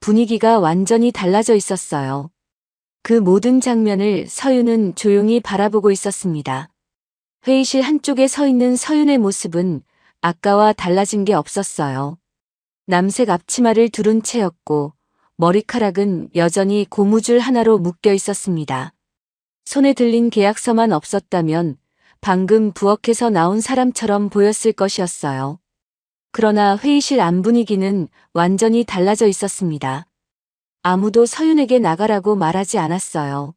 분위기가 완전히 달라져 있었어요. 그 모든 장면을 서윤은 조용히 바라보고 있었습니다. 회의실 한쪽에 서 있는 서윤의 모습은 아까와 달라진 게 없었어요. 남색 앞치마를 두른 채였고 머리카락은 여전히 고무줄 하나로 묶여 있었습니다. 손에 들린 계약서만 없었다면 방금 부엌에서 나온 사람처럼 보였을 것이었어요. 그러나 회의실 안 분위기는 완전히 달라져 있었습니다. 아무도 서윤에게 나가라고 말하지 않았어요.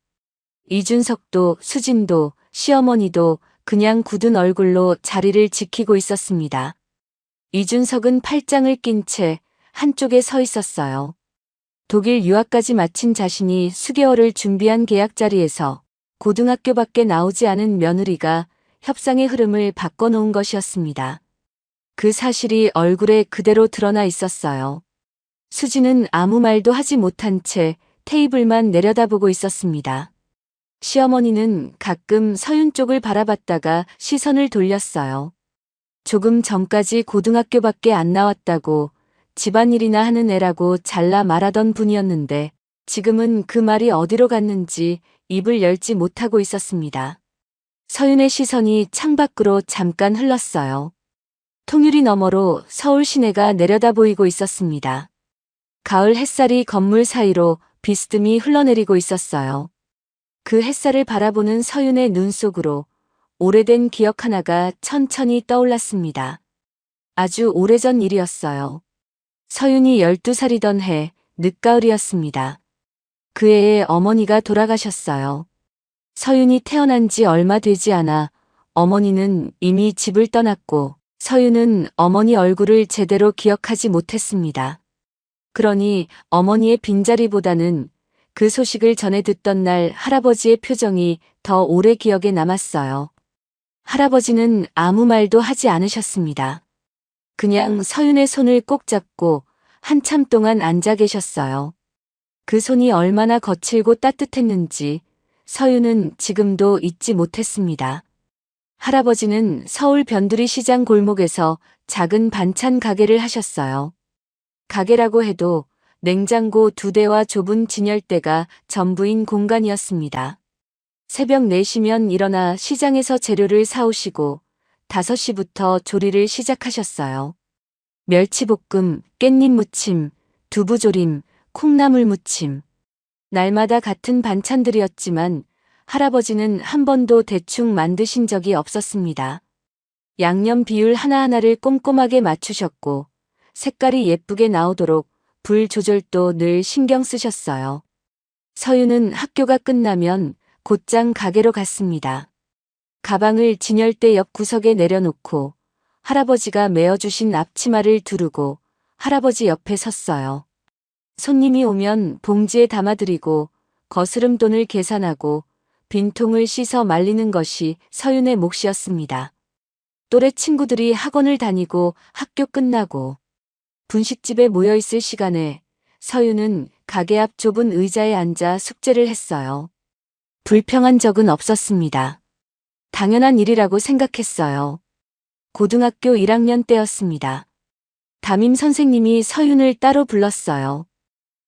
이준석도 수진도 시어머니도 그냥 굳은 얼굴로 자리를 지키고 있었습니다. 이준석은 팔짱을 낀 채 한쪽에 서 있었어요. 독일 유학까지 마친 자신이 수개월을 준비한 계약 자리에서 고등학교밖에 나오지 않은 며느리가 협상의 흐름을 바꿔놓은 것이었습니다. 그 사실이 얼굴에 그대로 드러나 있었어요. 수지는 아무 말도 하지 못한 채 테이블만 내려다보고 있었습니다. 시어머니는 가끔 서윤 쪽을 바라봤다가 시선을 돌렸어요. 조금 전까지 고등학교밖에 안 나왔다고 집안일이나 하는 애라고 잘라 말하던 분이었는데 지금은 그 말이 어디로 갔는지 입을 열지 못하고 있었습니다. 서윤의 시선이 창밖으로 잠깐 흘렀어요. 통유리 너머로 서울 시내가 내려다 보이고 있었습니다. 가을 햇살이 건물 사이로 비스듬히 흘러내리고 있었어요. 그 햇살을 바라보는 서윤의 눈 속으로 오래된 기억 하나가 천천히 떠올랐습니다. 아주 오래전 일이었어요. 서윤이 12살이던 해 늦가을이었습니다. 그 해에 어머니가 돌아가셨어요. 서윤이 태어난 지 얼마 되지 않아 어머니는 이미 집을 떠났고 서윤은 어머니 얼굴을 제대로 기억하지 못했습니다. 그러니 어머니의 빈자리보다는 그 소식을 전해 듣던 날 할아버지의 표정이 더 오래 기억에 남았어요. 할아버지는 아무 말도 하지 않으셨습니다. 그냥 서윤의 손을 꼭 잡고 한참 동안 앉아 계셨어요. 그 손이 얼마나 거칠고 따뜻했는지 서윤은 지금도 잊지 못했습니다. 할아버지는 서울 변두리 시장 골목에서 작은 반찬 가게를 하셨어요. 가게라고 해도 냉장고 2대와 좁은 진열대가 전부인 공간이었습니다. 새벽 4시면 일어나 시장에서 재료를 사오시고 5시부터 조리를 시작하셨어요. 멸치볶음, 깻잎 무침, 두부조림, 콩나물 무침. 날마다 같은 반찬들이었지만 할아버지는 한 번도 대충 만드신 적이 없었습니다. 양념 비율 하나하나를 꼼꼼하게 맞추셨고 색깔이 예쁘게 나오도록 불 조절도 늘 신경 쓰셨어요. 서윤은 학교가 끝나면 곧장 가게로 갔습니다. 가방을 진열대 옆 구석에 내려놓고 할아버지가 메어주신 앞치마를 두르고 할아버지 옆에 섰어요. 손님이 오면 봉지에 담아드리고 거스름 돈을 계산하고 빈통을 씻어 말리는 것이 서윤의 몫이었습니다. 또래 친구들이 학원을 다니고 학교 끝나고 분식집에 모여있을 시간에 서윤은 가게 앞 좁은 의자에 앉아 숙제를 했어요. 불평한 적은 없었습니다. 당연한 일이라고 생각했어요. 고등학교 1학년 때였습니다. 담임 선생님이 서윤을 따로 불렀어요.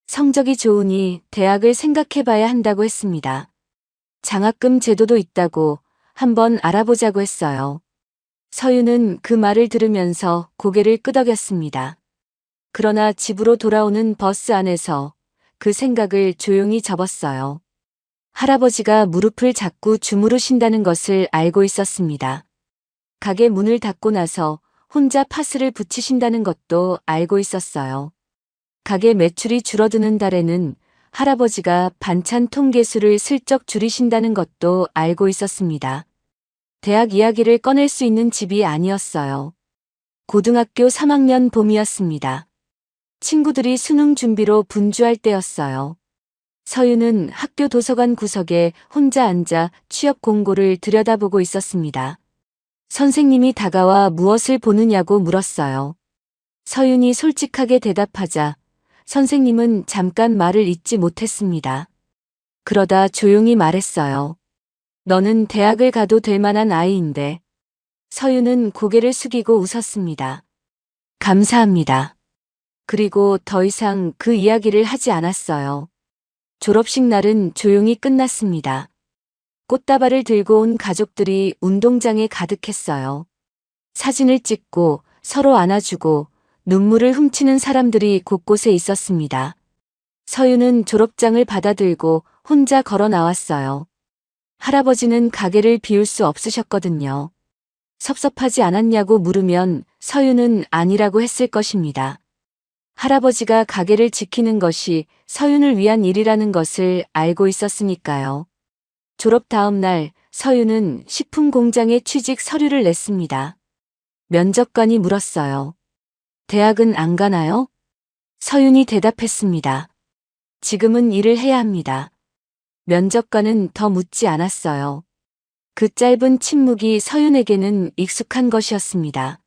성적이 좋으니 대학을 생각해봐야 한다고 했습니다. 장학금 제도도 있다고 한번 알아보자고 했어요. 서윤은 그 말을 들으면서 고개를 끄덕였습니다. 그러나 집으로 돌아오는 버스 안에서 그 생각을 조용히 접었어요. 할아버지가 무릎을 자꾸 주무르신다는 것을 알고 있었습니다. 가게 문을 닫고 나서 혼자 파스를 붙이신다는 것도 알고 있었어요. 가게 매출이 줄어드는 달에는 할아버지가 반찬 통계수를 슬쩍 줄이신다는 것도 알고 있었습니다. 대학 이야기를 꺼낼 수 있는 집이 아니었어요. 고등학교 3학년 봄이었습니다. 친구들이 수능 준비로 분주할 때였어요. 서윤은 학교 도서관 구석에 혼자 앉아 취업 공고를 들여다보고 있었습니다. 선생님이 다가와 무엇을 보느냐고 물었어요. 서윤이 솔직하게 대답하자 선생님은 잠깐 말을 잇지 못했습니다. 그러다 조용히 말했어요. 너는 대학을 가도 될 만한 아이인데. 서윤은 고개를 숙이고 웃었습니다. 감사합니다. 그리고 더 이상 그 이야기를 하지 않았어요. 졸업식 날은 조용히 끝났습니다. 꽃다발을 들고 온 가족들이 운동장에 가득했어요. 사진을 찍고 서로 안아주고 눈물을 훔치는 사람들이 곳곳에 있었습니다. 서윤은 졸업장을 받아들고 혼자 걸어 나왔어요. 할아버지는 가게를 비울 수 없으셨거든요. 섭섭하지 않았냐고 물으면 서윤은 아니라고 했을 것입니다. 할아버지가 가게를 지키는 것이 서윤을 위한 일이라는 것을 알고 있었으니까요. 졸업 다음 날 서윤은 식품 공장에 취직 서류를 냈습니다. 면접관이 물었어요. 대학은 안 가나요? 서윤이 대답했습니다. 지금은 일을 해야 합니다. 면접관은 더 묻지 않았어요. 그 짧은 침묵이 서윤에게는 익숙한 것이었습니다.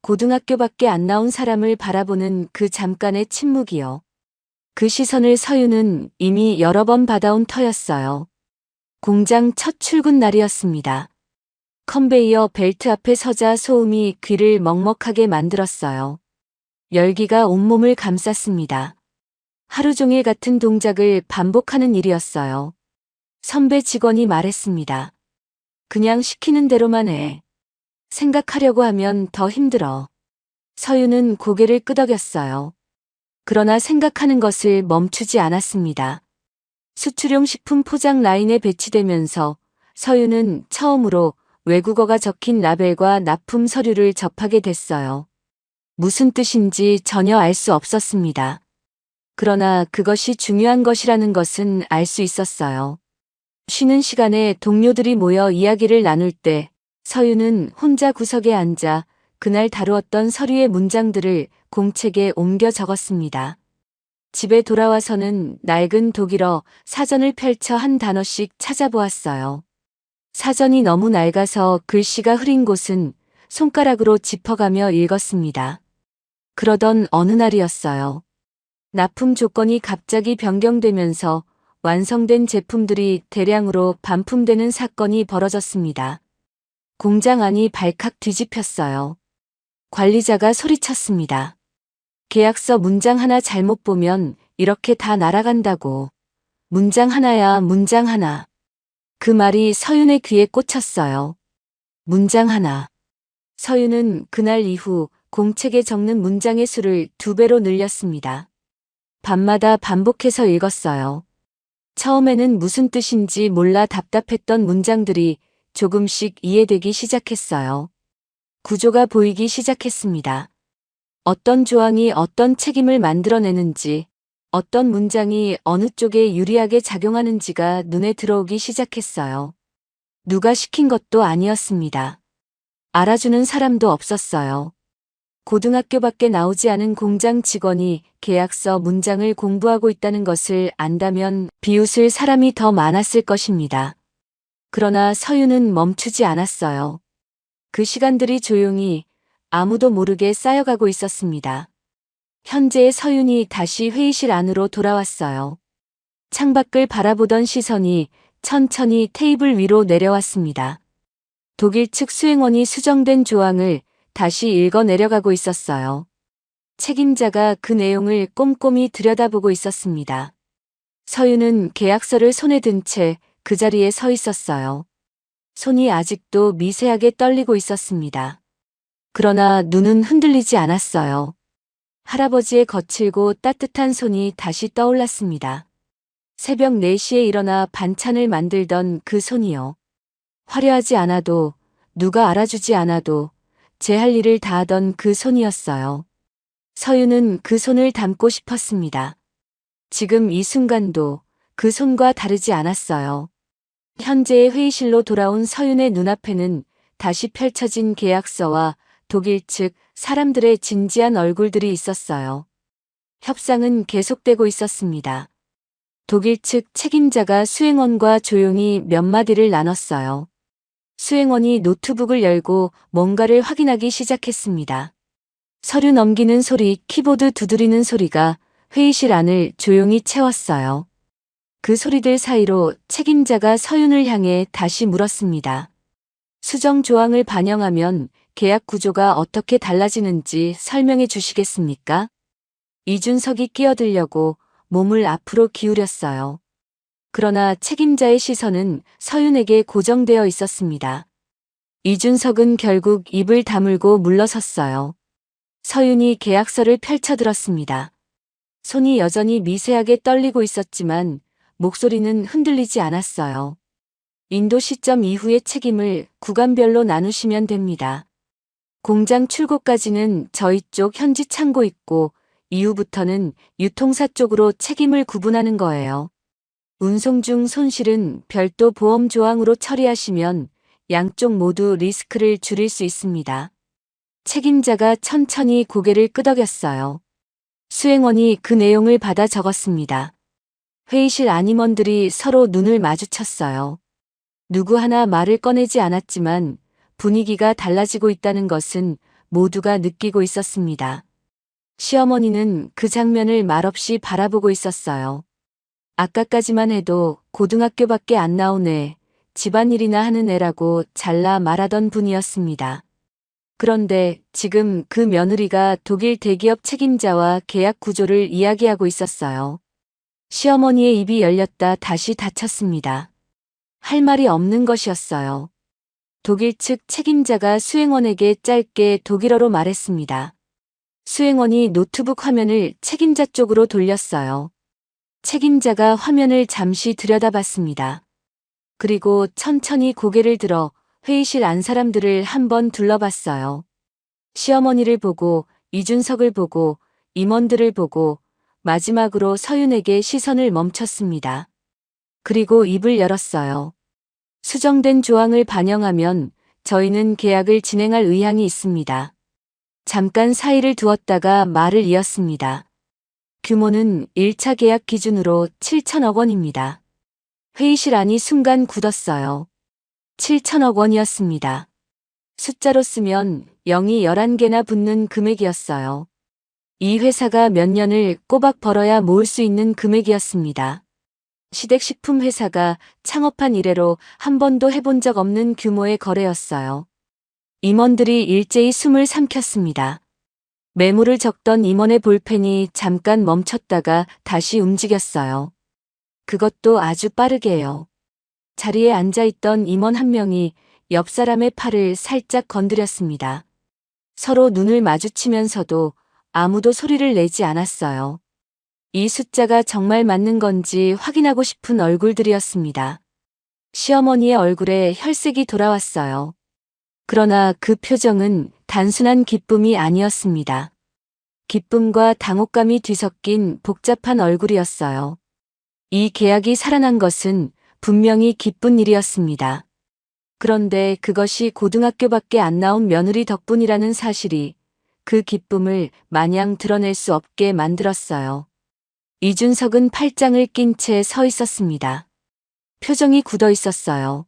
고등학교밖에 안 나온 사람을 바라보는 그 잠깐의 침묵이요. 그 시선을 서윤은 이미 여러 번 받아온 터였어요. 공장 첫 출근 날이었습니다. 컨베이어 벨트 앞에 서자 소음이 귀를 먹먹하게 만들었어요. 열기가 온몸을 감쌌습니다. 하루 종일 같은 동작을 반복하는 일이었어요. 선배 직원이 말했습니다. 그냥 시키는 대로만 해. 생각하려고 하면 더 힘들어. 서윤은 고개를 끄덕였어요. 그러나 생각하는 것을 멈추지 않았습니다. 수출용 식품 포장 라인에 배치되면서 서윤은 처음으로 외국어가 적힌 라벨과 납품 서류를 접하게 됐어요. 무슨 뜻인지 전혀 알 수 없었습니다. 그러나 그것이 중요한 것이라는 것은 알 수 있었어요. 쉬는 시간에 동료들이 모여 이야기를 나눌 때 서윤은 혼자 구석에 앉아 그날 다루었던 서류의 문장들을 공책에 옮겨 적었습니다. 집에 돌아와서는 낡은 독일어 사전을 펼쳐 한 단어씩 찾아보았어요. 사전이 너무 낡아서 글씨가 흐린 곳은 손가락으로 짚어가며 읽었습니다. 그러던 어느 날이었어요. 납품 조건이 갑자기 변경되면서 완성된 제품들이 대량으로 반품되는 사건이 벌어졌습니다. 공장 안이 발칵 뒤집혔어요. 관리자가 소리쳤습니다. 계약서 문장 하나 잘못 보면 이렇게 다 날아간다고. 문장 하나야, 문장 하나. 그 말이 서윤의 귀에 꽂혔어요. 문장 하나. 서윤은 그날 이후 공책에 적는 문장의 수를 2배로 늘렸습니다. 밤마다 반복해서 읽었어요. 처음에는 무슨 뜻인지 몰라 답답했던 문장들이 조금씩 이해되기 시작했어요. 구조가 보이기 시작했습니다. 어떤 조항이 어떤 책임을 만들어내는지, 어떤 문장이 어느 쪽에 유리하게 작용하는지가 눈에 들어오기 시작했어요. 누가 시킨 것도 아니었습니다. 알아주는 사람도 없었어요. 고등학교밖에 나오지 않은 공장 직원이 계약서 문장을 공부하고 있다는 것을 안다면 비웃을 사람이 더 많았을 것입니다. 그러나 서윤은 멈추지 않았어요. 그 시간들이 조용히 아무도 모르게 쌓여가고 있었습니다. 현재의 서윤이 다시 회의실 안으로 돌아왔어요. 창밖을 바라보던 시선이 천천히 테이블 위로 내려왔습니다. 독일 측 수행원이 수정된 조항을 다시 읽어 내려가고 있었어요. 책임자가 그 내용을 꼼꼼히 들여다보고 있었습니다. 서윤은 계약서를 손에 든 채 그 자리에 서 있었어요. 손이 아직도 미세하게 떨리고 있었습니다. 그러나 눈은 흔들리지 않았어요. 할아버지의 거칠고 따뜻한 손이 다시 떠올랐습니다. 새벽 4시에 일어나 반찬을 만들던 그 손이요. 화려하지 않아도, 누가 알아주지 않아도 제 할 일을 다 하던 그 손이었어요. 서윤은 그 손을 닮고 싶었습니다. 지금 이 순간도 그 손과 다르지 않았어요. 현재의 회의실로 돌아온 서윤의 눈앞에는 다시 펼쳐진 계약서와 독일 측 사람들의 진지한 얼굴들이 있었어요. 협상은 계속되고 있었습니다. 독일 측 책임자가 수행원과 조용히 몇 마디를 나눴어요. 수행원이 노트북을 열고 뭔가를 확인하기 시작했습니다. 서류 넘기는 소리, 키보드 두드리는 소리가 회의실 안을 조용히 채웠어요. 그 소리들 사이로 책임자가 서윤을 향해 다시 물었습니다. 수정 조항을 반영하면 계약 구조가 어떻게 달라지는지 설명해 주시겠습니까? 이준석이 끼어들려고 몸을 앞으로 기울였어요. 그러나 책임자의 시선은 서윤에게 고정되어 있었습니다. 이준석은 결국 입을 다물고 물러섰어요. 서윤이 계약서를 펼쳐들었습니다. 손이 여전히 미세하게 떨리고 있었지만 목소리는 흔들리지 않았어요. 인도 시점 이후의 책임을 구간별로 나누시면 됩니다. 공장 출고까지는 저희 쪽 현지 창고 있고 이후부터는 유통사 쪽으로 책임을 구분하는 거예요. 운송 중 손실은 별도 보험 조항으로 처리하시면 양쪽 모두 리스크를 줄일 수 있습니다. 책임자가 천천히 고개를 끄덕였어요. 수행원이 그 내용을 받아 적었습니다. 회의실 안임원들이 서로 눈을 마주쳤어요. 누구 하나 말을 꺼내지 않았지만 분위기가 달라지고 있다는 것은 모두가 느끼고 있었습니다. 시어머니는 그 장면을 말없이 바라보고 있었어요. 아까까지만 해도 고등학교밖에 안 나온 애, 집안일이나 하는 애라고 잘라 말하던 분이었습니다. 그런데 지금 그 며느리가 독일 대기업 책임자와 계약 구조를 이야기하고 있었어요. 시어머니의 입이 열렸다 다시 닫혔습니다. 할 말이 없는 것이었어요. 독일 측 책임자가 수행원에게 짧게 독일어로 말했습니다. 수행원이 노트북 화면을 책임자 쪽으로 돌렸어요. 책임자가 화면을 잠시 들여다봤습니다. 그리고 천천히 고개를 들어 회의실 안 사람들을 한번 둘러봤어요. 시어머니를 보고 이준석을 보고 임원들을 보고 마지막으로 서윤에게 시선을 멈췄습니다. 그리고 입을 열었어요. 수정된 조항을 반영하면 저희는 계약을 진행할 의향이 있습니다. 잠깐 사이를 두었다가 말을 이었습니다. 규모는 1차 계약 기준으로 7천억 원입니다. 회의실 안이 순간 굳었어요. 7천억 원이었습니다. 숫자로 쓰면 0이 11개나 붙는 금액이었어요. 이 회사가 몇 년을 꼬박 벌어야 모을 수 있는 금액이었습니다. 시댁식품 회사가 창업한 이래로 한 번도 해본 적 없는 규모의 거래였어요. 임원들이 일제히 숨을 삼켰습니다. 매물을 적던 임원의 볼펜이 잠깐 멈췄다가 다시 움직였어요. 그것도 아주 빠르게요. 자리에 앉아있던 임원 한 명이 옆 사람의 팔을 살짝 건드렸습니다. 서로 눈을 마주치면서도 아무도 소리를 내지 않았어요. 이 숫자가 정말 맞는 건지 확인하고 싶은 얼굴들이었습니다. 시어머니의 얼굴에 혈색이 돌아왔어요. 그러나 그 표정은 단순한 기쁨이 아니었습니다. 기쁨과 당혹감이 뒤섞인 복잡한 얼굴이었어요. 이 계약이 살아난 것은 분명히 기쁜 일이었습니다. 그런데 그것이 고등학교밖에 안 나온 며느리 덕분이라는 사실이 그 기쁨을 마냥 드러낼 수 없게 만들었어요. 이준석은 팔짱을 낀 채 서 있었습니다. 표정이 굳어 있었어요.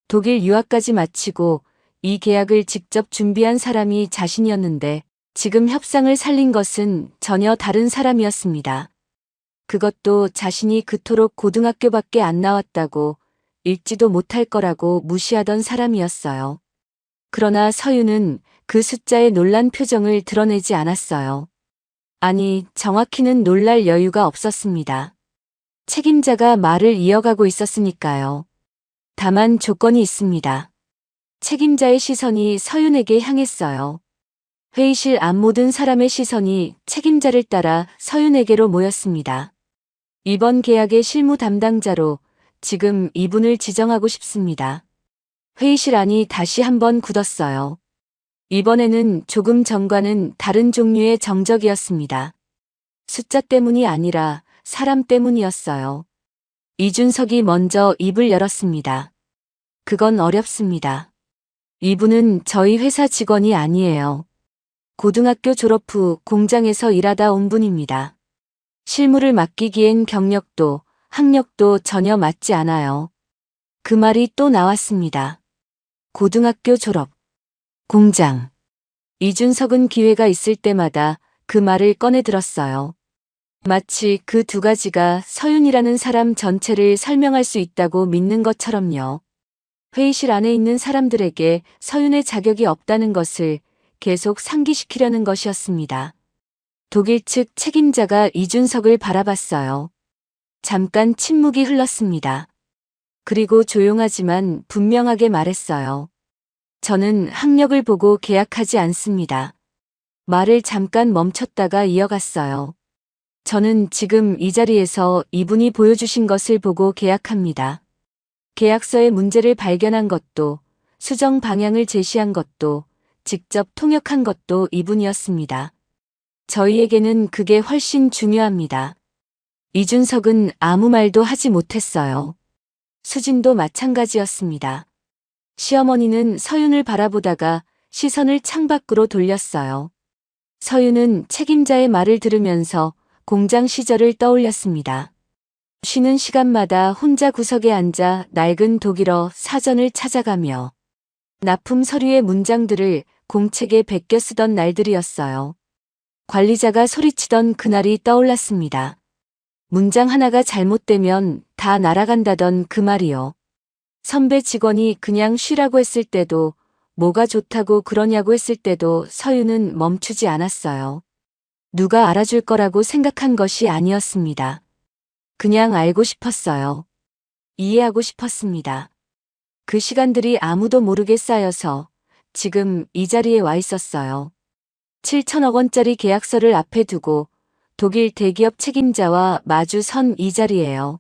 독일 유학까지 마치고 이 계약을 직접 준비한 사람이 자신이었는데 지금 협상을 살린 것은 전혀 다른 사람이었습니다. 그것도 자신이 그토록 고등학교밖에 안 나왔다고 읽지도 못할 거라고 무시하던 사람이었어요. 그러나 서윤은 그 숫자의 놀란 표정을 드러내지 않았어요. 아니, 정확히는 놀랄 여유가 없었습니다. 책임자가 말을 이어가고 있었으니까요. 다만 조건이 있습니다. 책임자의 시선이 서윤에게 향했어요. 회의실 안 모든 사람의 시선이 책임자를 따라 서윤에게로 모였습니다. 이번 계약의 실무 담당자로 지금 이분을 지정하고 싶습니다. 회의실 안이 다시 한번 굳었어요. 이번에는 조금 전과는 다른 종류의 정적이었습니다. 숫자 때문이 아니라 사람 때문이었어요. 이준석이 먼저 입을 열었습니다. 그건 어렵습니다. 이분은 저희 회사 직원이 아니에요. 고등학교 졸업 후 공장에서 일하다 온 분입니다. 실무를 맡기기엔 경력도 학력도 전혀 맞지 않아요. 그 말이 또 나왔습니다. 고등학교 졸업, 공장. 이준석은 기회가 있을 때마다 그 말을 꺼내 들었어요. 마치 그 두 가지가 서윤이라는 사람 전체를 설명할 수 있다고 믿는 것처럼요. 회의실 안에 있는 사람들에게 서윤의 자격이 없다는 것을 계속 상기시키려는 것이었습니다. 독일 측 책임자가 이준석을 바라봤어요. 잠깐 침묵이 흘렀습니다. 그리고 조용하지만 분명하게 말했어요. 저는 학력을 보고 계약하지 않습니다. 말을 잠깐 멈췄다가 이어갔어요. 저는 지금 이 자리에서 이분이 보여주신 것을 보고 계약합니다. 계약서의 문제를 발견한 것도, 수정 방향을 제시한 것도, 직접 통역한 것도 이분이었습니다. 저희에게는 그게 훨씬 중요합니다. 이준석은 아무 말도 하지 못했어요. 수진도 마찬가지였습니다. 시어머니는 서윤을 바라보다가 시선을 창밖으로 돌렸어요. 서윤은 책임자의 말을 들으면서 공장 시절을 떠올렸습니다. 쉬는 시간마다 혼자 구석에 앉아 낡은 독일어 사전을 찾아가며 납품 서류의 문장들을 공책에 베껴 쓰던 날들이었어요. 관리자가 소리치던 그날이 떠올랐습니다. 문장 하나가 잘못되면 다 날아간다던 그 말이요. 선배 직원이 그냥 쉬라고 했을 때도, 뭐가 좋다고 그러냐고 했을 때도 서윤은 멈추지 않았어요. 누가 알아줄 거라고 생각한 것이 아니었습니다. 그냥 알고 싶었어요. 이해하고 싶었습니다. 그 시간들이 아무도 모르게 쌓여서 지금 이 자리에 와 있었어요. 7천억 원짜리 계약서를 앞에 두고 독일 대기업 책임자와 마주 선 이 자리예요.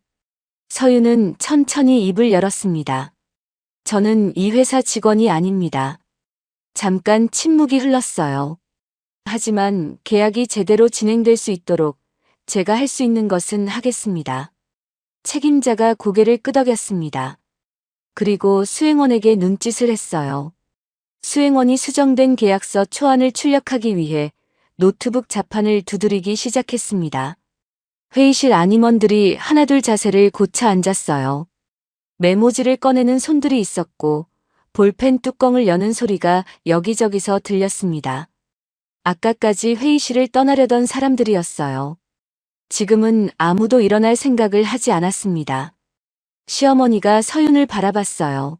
서윤은 천천히 입을 열었습니다. 저는 이 회사 직원이 아닙니다. 잠깐 침묵이 흘렀어요. 하지만 계약이 제대로 진행될 수 있도록 제가 할 수 있는 것은 하겠습니다. 책임자가 고개를 끄덕였습니다. 그리고 수행원에게 눈짓을 했어요. 수행원이 수정된 계약서 초안을 출력하기 위해 노트북 자판을 두드리기 시작했습니다. 회의실 안임원들이 하나둘 자세를 고쳐 앉았어요. 메모지를 꺼내는 손들이 있었고 볼펜 뚜껑을 여는 소리가 여기저기서 들렸습니다. 아까까지 회의실을 떠나려던 사람들이었어요. 지금은 아무도 일어날 생각을 하지 않았습니다. 시어머니가 서윤을 바라봤어요.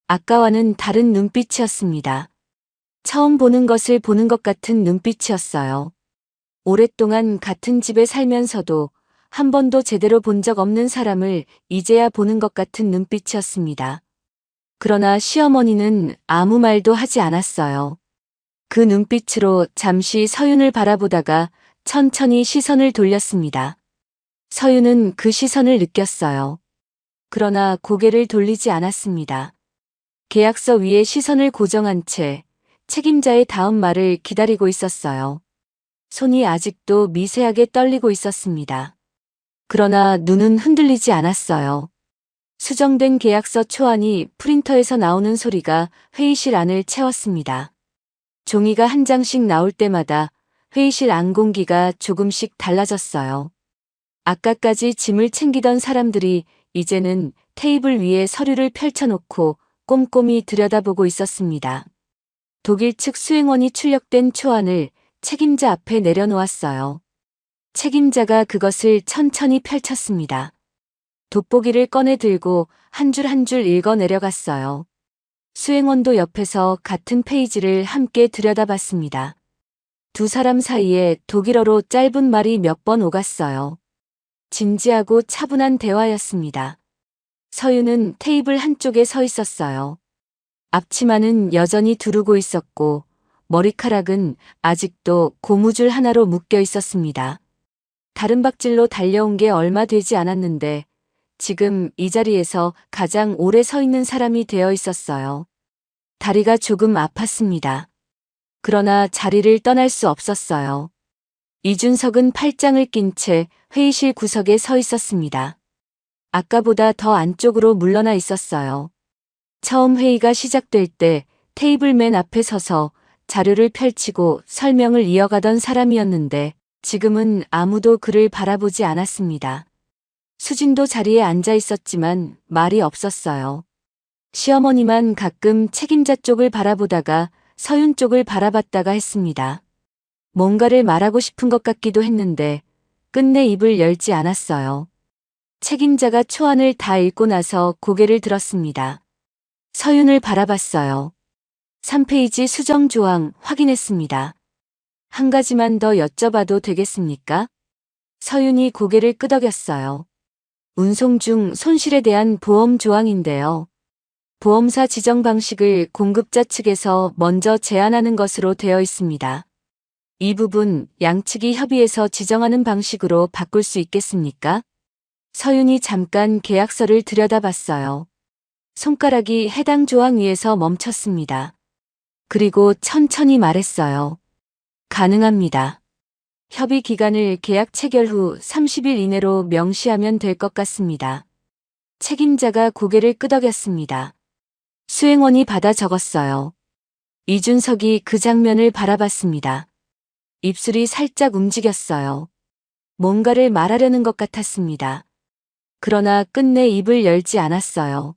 아까와는 다른 눈빛이었습니다. 처음 보는 것을 보는 것 같은 눈빛이었어요. 오랫동안 같은 집에 살면서도 한 번도 제대로 본 적 없는 사람을 이제야 보는 것 같은 눈빛이었습니다. 그러나 시어머니는 아무 말도 하지 않았어요. 그 눈빛으로 잠시 서윤을 바라보다가 천천히 시선을 돌렸습니다. 서윤은 그 시선을 느꼈어요. 그러나 고개를 돌리지 않았습니다. 계약서 위에 시선을 고정한 채 책임자의 다음 말을 기다리고 있었어요. 손이 아직도 미세하게 떨리고 있었습니다. 그러나 눈은 흔들리지 않았어요. 수정된 계약서 초안이 프린터에서 나오는 소리가 회의실 안을 채웠습니다. 종이가 한 장씩 나올 때마다 회의실 안 공기가 조금씩 달라졌어요. 아까까지 짐을 챙기던 사람들이 이제는 테이블 위에 서류를 펼쳐놓고 꼼꼼히 들여다보고 있었습니다. 독일 측 수행원이 출력된 초안을 책임자 앞에 내려놓았어요. 책임자가 그것을 천천히 펼쳤습니다. 돋보기를 꺼내 들고 한 줄 한 줄 읽어 내려갔어요. 수행원도 옆에서 같은 페이지를 함께 들여다봤습니다. 두 사람 사이에 독일어로 짧은 말이 몇 번 오갔어요. 진지하고 차분한 대화였습니다. 서윤은 테이블 한쪽에 서 있었어요. 앞치마는 여전히 두르고 있었고 머리카락은 아직도 고무줄 하나로 묶여 있었습니다. 다른 박질로 달려온 게 얼마 되지 않았는데 지금 이 자리에서 가장 오래 서 있는 사람이 되어 있었어요. 다리가 조금 아팠습니다. 그러나 자리를 떠날 수 없었어요. 이준석은 팔짱을 낀 채 회의실 구석에 서 있었습니다. 아까보다 더 안쪽으로 물러나 있었어요. 처음 회의가 시작될 때 테이블 맨 앞에 서서 자료를 펼치고 설명을 이어가던 사람이었는데 지금은 아무도 그를 바라보지 않았습니다. 수진도 자리에 앉아 있었지만 말이 없었어요. 시어머니만 가끔 책임자 쪽을 바라보다가 서윤 쪽을 바라봤다가 했습니다. 뭔가를 말하고 싶은 것 같기도 했는데 끝내 입을 열지 않았어요. 책임자가 초안을 다 읽고 나서 고개를 들었습니다. 서윤을 바라봤어요. 3페이지 수정 조항 확인했습니다. 한 가지만 더 여쭤봐도 되겠습니까? 서윤이 고개를 끄덕였어요. 운송 중 손실에 대한 보험 조항인데요. 보험사 지정 방식을 공급자 측에서 먼저 제안하는 것으로 되어 있습니다. 이 부분 양측이 협의해서 지정하는 방식으로 바꿀 수 있겠습니까? 서윤이 잠깐 계약서를 들여다봤어요. 손가락이 해당 조항 위에서 멈췄습니다. 그리고 천천히 말했어요. 가능합니다. 협의 기간을 계약 체결 후 30일 이내로 명시하면 될 것 같습니다. 책임자가 고개를 끄덕였습니다. 수행원이 받아 적었어요. 이준석이 그 장면을 바라봤습니다. 입술이 살짝 움직였어요. 뭔가를 말하려는 것 같았습니다. 그러나 끝내 입을 열지 않았어요.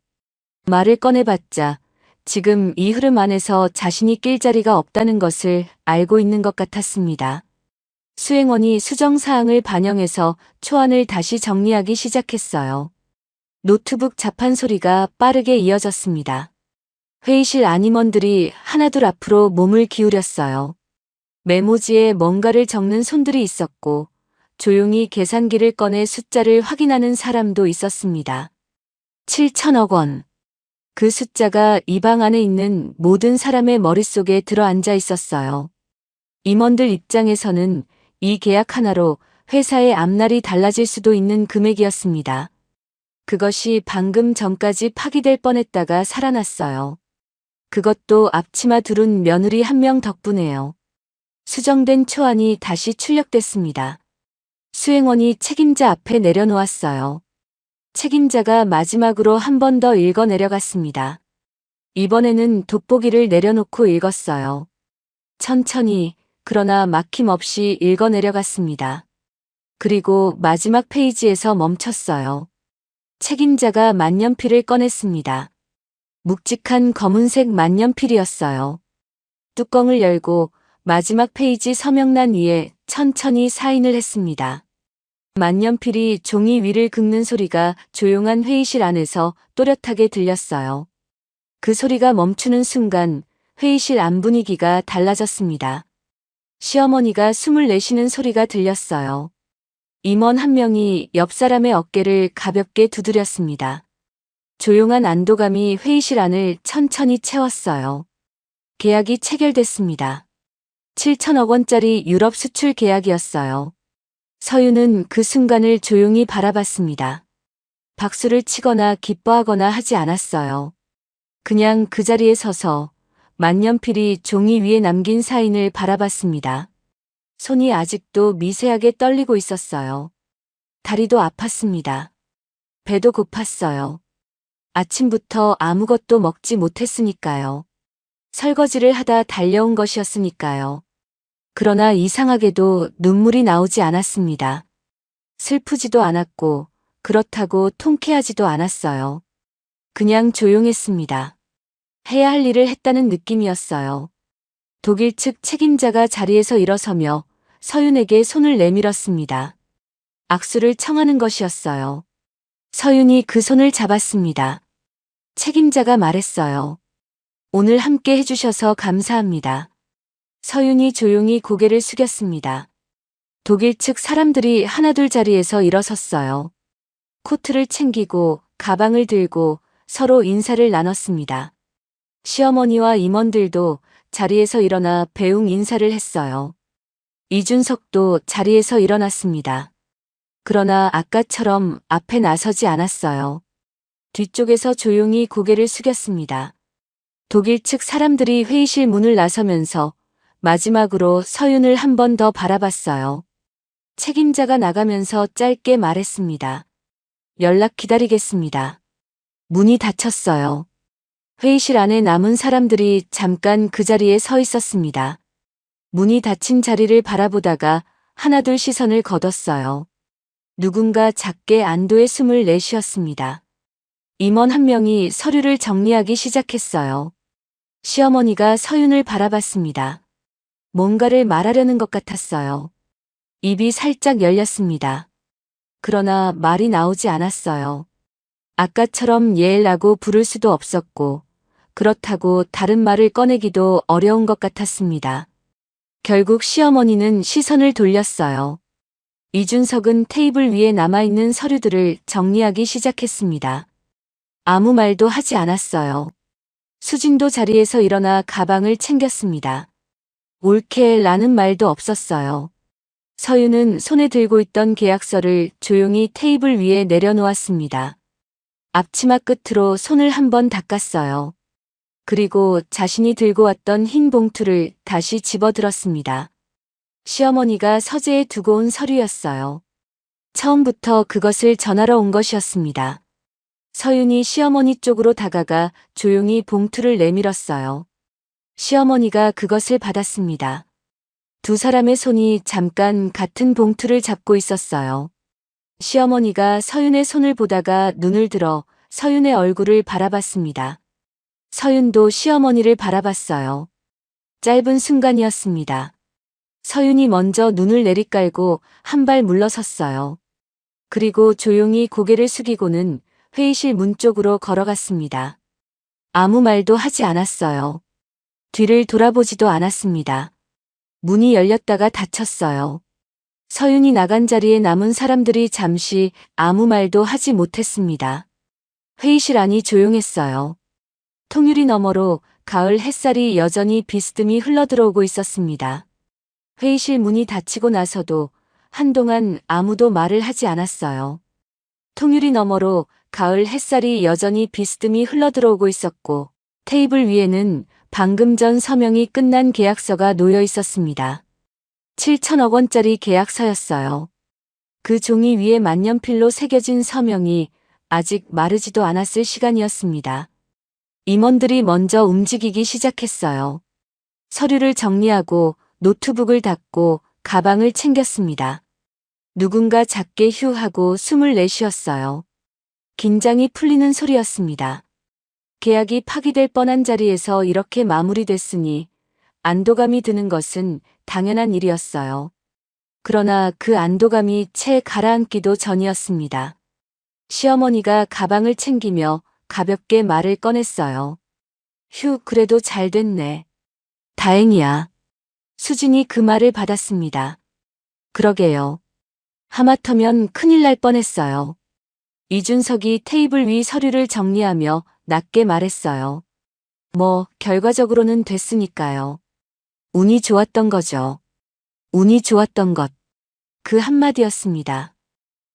말을 꺼내봤자 지금 이 흐름 안에서 자신이 낄 자리가 없다는 것을 알고 있는 것 같았습니다. 수행원이 수정사항을 반영해서 초안을 다시 정리하기 시작했어요. 노트북 자판 소리가 빠르게 이어졌습니다. 회의실 안임원들이 하나둘 앞으로 몸을 기울였어요. 메모지에 뭔가를 적는 손들이 있었고 조용히 계산기를 꺼내 숫자를 확인하는 사람도 있었습니다. 7천억 원. 그 숫자가 이 방 안에 있는 모든 사람의 머릿속에 들어앉아 있었어요. 임원들 입장에서는 이 계약 하나로 회사의 앞날이 달라질 수도 있는 금액이었습니다. 그것이 방금 전까지 파기될 뻔했다가 살아났어요. 그것도 앞치마 두른 며느리 한 명 덕분에요. 수정된 초안이 다시 출력됐습니다. 수행원이 책임자 앞에 내려놓았어요. 책임자가 마지막으로 한 번 더 읽어 내려갔습니다. 이번에는 돋보기를 내려놓고 읽었어요. 천천히 그러나 막힘없이 읽어 내려갔습니다. 그리고 마지막 페이지에서 멈췄어요. 책임자가 만년필을 꺼냈습니다. 묵직한 검은색 만년필이었어요. 뚜껑을 열고 마지막 페이지 서명란 위에 천천히 사인을 했습니다. 만년필이 종이 위를 긁는 소리가 조용한 회의실 안에서 또렷하게 들렸어요. 그 소리가 멈추는 순간 회의실 안 분위기가 달라졌습니다. 시어머니가 숨을 내쉬는 소리가 들렸어요. 임원 한 명이 옆 사람의 어깨를 가볍게 두드렸습니다. 조용한 안도감이 회의실 안을 천천히 채웠어요. 계약이 체결됐습니다. 7천억 원짜리 유럽 수출 계약이었어요. 서윤은 그 순간을 조용히 바라봤습니다. 박수를 치거나 기뻐하거나 하지 않았어요. 그냥 그 자리에 서서 만년필이 종이 위에 남긴 사인을 바라봤습니다. 손이 아직도 미세하게 떨리고 있었어요. 다리도 아팠습니다. 배도 고팠어요. 아침부터 아무것도 먹지 못했으니까요. 설거지를 하다 달려온 것이었으니까요. 그러나 이상하게도 눈물이 나오지 않았습니다. 슬프지도 않았고 그렇다고 통쾌하지도 않았어요. 그냥 조용했습니다. 해야 할 일을 했다는 느낌이었어요. 독일 측 책임자가 자리에서 일어서며 서윤에게 손을 내밀었습니다. 악수를 청하는 것이었어요. 서윤이 그 손을 잡았습니다. 책임자가 말했어요. 오늘 함께 해주셔서 감사합니다. 서윤이 조용히 고개를 숙였습니다. 독일 측 사람들이 하나둘 자리에서 일어섰어요. 코트를 챙기고 가방을 들고 서로 인사를 나눴습니다. 시어머니와 임원들도 자리에서 일어나 배웅 인사를 했어요. 이준석도 자리에서 일어났습니다. 그러나 아까처럼 앞에 나서지 않았어요. 뒤쪽에서 조용히 고개를 숙였습니다. 독일 측 사람들이 회의실 문을 나서면서 마지막으로 서윤을 한 번 더 바라봤어요. 책임자가 나가면서 짧게 말했습니다. 연락 기다리겠습니다. 문이 닫혔어요. 회의실 안에 남은 사람들이 잠깐 그 자리에 서 있었습니다. 문이 닫힌 자리를 바라보다가 하나둘 시선을 거뒀어요. 누군가 작게 안도의 숨을 내쉬었습니다. 임원 한 명이 서류를 정리하기 시작했어요. 시어머니가 서윤을 바라봤습니다. 뭔가를 말하려는 것 같았어요. 입이 살짝 열렸습니다. 그러나 말이 나오지 않았어요. 아까처럼 예라고 부를 수도 없었고, 그렇다고 다른 말을 꺼내기도 어려운 것 같았습니다. 결국 시어머니는 시선을 돌렸어요. 이준석은 테이블 위에 남아있는 서류들을 정리하기 시작했습니다. 아무 말도 하지 않았어요. 수진도 자리에서 일어나 가방을 챙겼습니다. 옳게 라는 말도 없었어요. 서윤은 손에 들고 있던 계약서를 조용히 테이블 위에 내려놓았습니다. 앞치마 끝으로 손을 한번 닦았어요. 그리고 자신이 들고 왔던 흰 봉투를 다시 집어들었습니다. 시어머니가 서재에 두고 온 서류였어요. 처음부터 그것을 전하러 온 것이었습니다. 서윤이 시어머니 쪽으로 다가가 조용히 봉투를 내밀었어요. 시어머니가 그것을 받았습니다. 두 사람의 손이 잠깐 같은 봉투를 잡고 있었어요. 시어머니가 서윤의 손을 보다가 눈을 들어 서윤의 얼굴을 바라봤습니다. 서윤도 시어머니를 바라봤어요. 짧은 순간이었습니다. 서윤이 먼저 눈을 내리깔고 한 발 물러섰어요. 그리고 조용히 고개를 숙이고는 회의실 문 쪽으로 걸어갔습니다. 아무 말도 하지 않았어요. 뒤를 돌아보지도 않았습니다. 문이 열렸다가 닫혔어요. 서윤이 나간 자리에 남은 사람들이 잠시 아무 말도 하지 못했습니다. 회의실 안이 조용했어요. 통유리 너머로 가을 햇살이 여전히 비스듬히 흘러들어오고 있었습니다. 회의실 문이 닫히고 나서도 한동안 아무도 말을 하지 않았어요. 통유리 너머로 가을 햇살이 여전히 비스듬히 흘러들어오고 있었고 테이블 위에는 방금 전 서명이 끝난 계약서가 놓여 있었습니다. 7천억 원짜리 계약서였어요. 그 종이 위에 만년필로 새겨진 서명이 아직 마르지도 않았을 시간이었습니다. 임원들이 먼저 움직이기 시작했어요. 서류를 정리하고 노트북을 닫고 가방을 챙겼습니다. 누군가 작게 휴 하고 숨을 내쉬었어요. 긴장이 풀리는 소리였습니다. 계약이 파기될 뻔한 자리에서 이렇게 마무리됐으니 안도감이 드는 것은 당연한 일이었어요. 그러나 그 안도감이 채 가라앉기도 전이었습니다. 시어머니가 가방을 챙기며 가볍게 말을 꺼냈어요. 휴, 그래도 잘 됐네. 다행이야. 수진이 그 말을 받았습니다. 그러게요. 하마터면 큰일 날 뻔했어요. 이준석이 테이블 위 서류를 정리하며 낮게 말했어요. 뭐, 결과적으로는 됐으니까요. 운이 좋았던 거죠. 운이 좋았던 것. 그 한마디였습니다.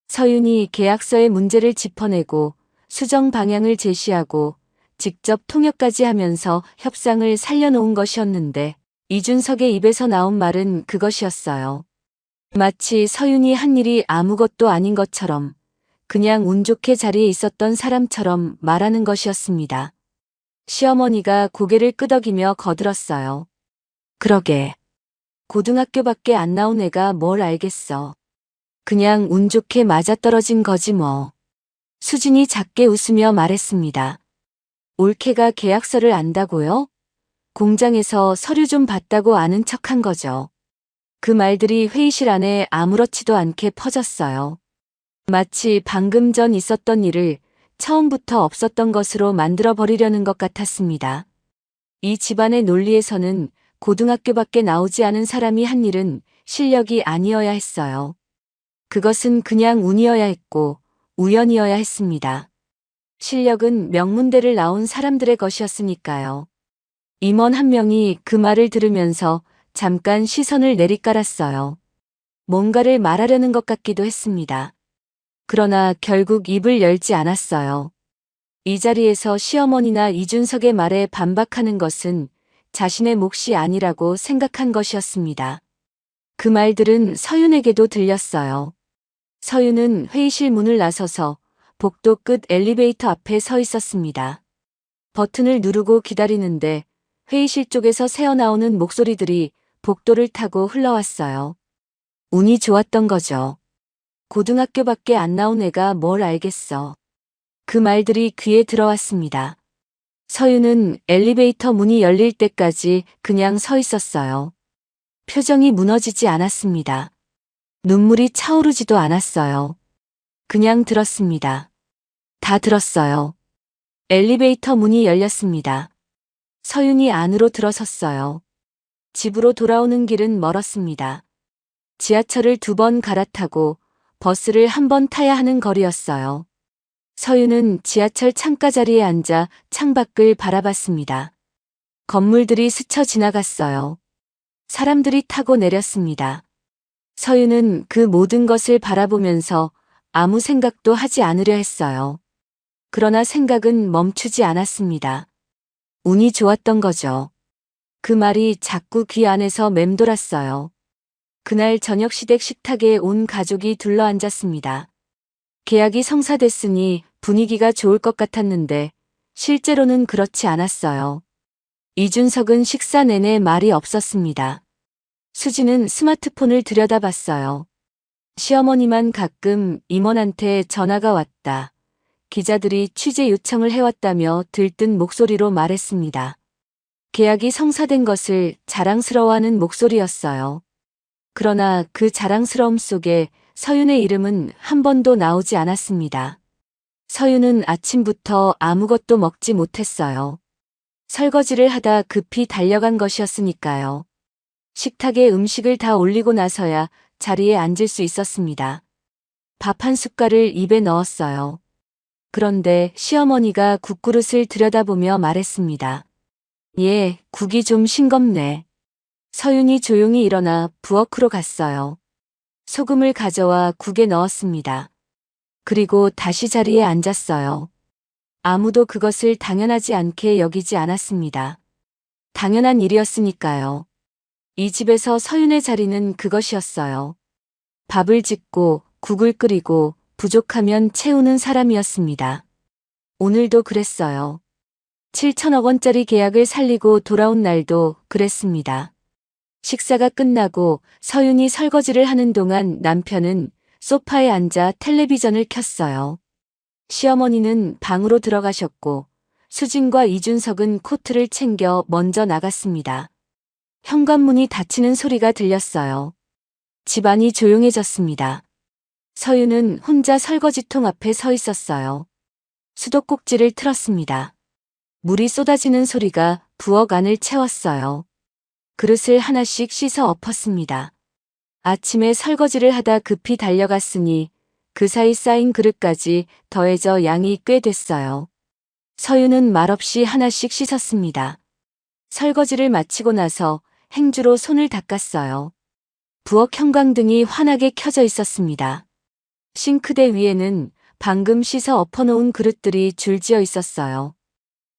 서윤이 계약서의 문제를 짚어내고 수정 방향을 제시하고 직접 통역까지 하면서 협상을 살려놓은 것이었는데 이준석의 입에서 나온 말은 그것이었어요. 마치 서윤이 한 일이 아무것도 아닌 것처럼 그냥 운 좋게 자리에 있었던 사람처럼 말하는 것이었습니다. 시어머니가 고개를 끄덕이며 거들었어요. 그러게. 고등학교밖에 안 나온 애가 뭘 알겠어. 그냥 운 좋게 맞아떨어진 거지 뭐. 수진이 작게 웃으며 말했습니다. 올케가 계약서를 안다고요? 공장에서 서류 좀 봤다고 아는 척한 거죠. 그 말들이 회의실 안에 아무렇지도 않게 퍼졌어요. 마치 방금 전 있었던 일을 처음부터 없었던 것으로 만들어버리려는 것 같았습니다. 이 집안의 논리에서는 고등학교밖에 나오지 않은 사람이 한 일은 실력이 아니어야 했어요. 그것은 그냥 운이어야 했고 우연이어야 했습니다. 실력은 명문대를 나온 사람들의 것이었으니까요. 임원 한 명이 그 말을 들으면서 잠깐 시선을 내리깔았어요. 뭔가를 말하려는 것 같기도 했습니다. 그러나 결국 입을 열지 않았어요. 이 자리에서 시어머니나 이준석의 말에 반박하는 것은 자신의 몫이 아니라고 생각한 것이었습니다. 그 말들은 서윤에게도 들렸어요. 서윤은 회의실 문을 나서서 복도 끝 엘리베이터 앞에 서 있었습니다. 버튼을 누르고 기다리는데 회의실 쪽에서 새어나오는 목소리들이 복도를 타고 흘러왔어요. 운이 좋았던 거죠. 고등학교밖에 안 나온 애가 뭘 알겠어. 그 말들이 귀에 들어왔습니다. 서윤은 엘리베이터 문이 열릴 때까지 그냥 서 있었어요. 표정이 무너지지 않았습니다. 눈물이 차오르지도 않았어요. 그냥 들었습니다. 다 들었어요. 엘리베이터 문이 열렸습니다. 서윤이 안으로 들어섰어요. 집으로 돌아오는 길은 멀었습니다. 지하철을 2번 갈아타고 버스를 1번 타야 하는 거리였어요. 서윤은 지하철 창가 자리에 앉아 창밖을 바라봤습니다. 건물들이 스쳐 지나갔어요. 사람들이 타고 내렸습니다. 서윤은 그 모든 것을 바라보면서 아무 생각도 하지 않으려 했어요. 그러나 생각은 멈추지 않았습니다. 운이 좋았던 거죠. 그 말이 자꾸 귀 안에서 맴돌았어요. 그날 저녁 시댁 식탁에 온 가족이 둘러앉았습니다. 계약이 성사됐으니 분위기가 좋을 것 같았는데 실제로는 그렇지 않았어요. 이준석은 식사 내내 말이 없었습니다. 수지는 스마트폰을 들여다봤어요. 시어머니만 가끔 임원한테 전화가 왔다. 기자들이 취재 요청을 해왔다며 들뜬 목소리로 말했습니다. 계약이 성사된 것을 자랑스러워하는 목소리였어요. 그러나 그 자랑스러움 속에 서윤의 이름은 한 번도 나오지 않았습니다. 서윤은 아침부터 아무것도 먹지 못했어요. 설거지를 하다 급히 달려간 것이었으니까요. 식탁에 음식을 다 올리고 나서야 자리에 앉을 수 있었습니다. 밥 한 숟갈을 입에 넣었어요. 그런데 시어머니가 국그릇을 들여다보며 말했습니다. 예, 국이 좀 싱겁네. 서윤이 조용히 일어나 부엌으로 갔어요. 소금을 가져와 국에 넣었습니다. 그리고 다시 자리에 앉았어요. 아무도 그것을 당연하지 않게 여기지 않았습니다. 당연한 일이었으니까요. 이 집에서 서윤의 자리는 그것이었어요. 밥을 짓고 국을 끓이고 부족하면 채우는 사람이었습니다. 오늘도 그랬어요. 7천억 원짜리 계약을 살리고 돌아온 날도 그랬습니다. 식사가 끝나고 서윤이 설거지를 하는 동안 남편은 소파에 앉아 텔레비전을 켰어요. 시어머니는 방으로 들어가셨고 수진과 이준석은 코트를 챙겨 먼저 나갔습니다. 현관문이 닫히는 소리가 들렸어요. 집안이 조용해졌습니다. 서윤은 혼자 설거지통 앞에 서 있었어요. 수도꼭지를 틀었습니다. 물이 쏟아지는 소리가 부엌 안을 채웠어요. 그릇을 하나씩 씻어 엎었습니다. 아침에 설거지를 하다 급히 달려갔으니 그 사이 쌓인 그릇까지 더해져 양이 꽤 됐어요. 서윤은 말없이 하나씩 씻었습니다. 설거지를 마치고 나서 행주로 손을 닦았어요. 부엌 형광등이 환하게 켜져 있었습니다. 싱크대 위에는 방금 씻어 엎어놓은 그릇들이 줄지어 있었어요.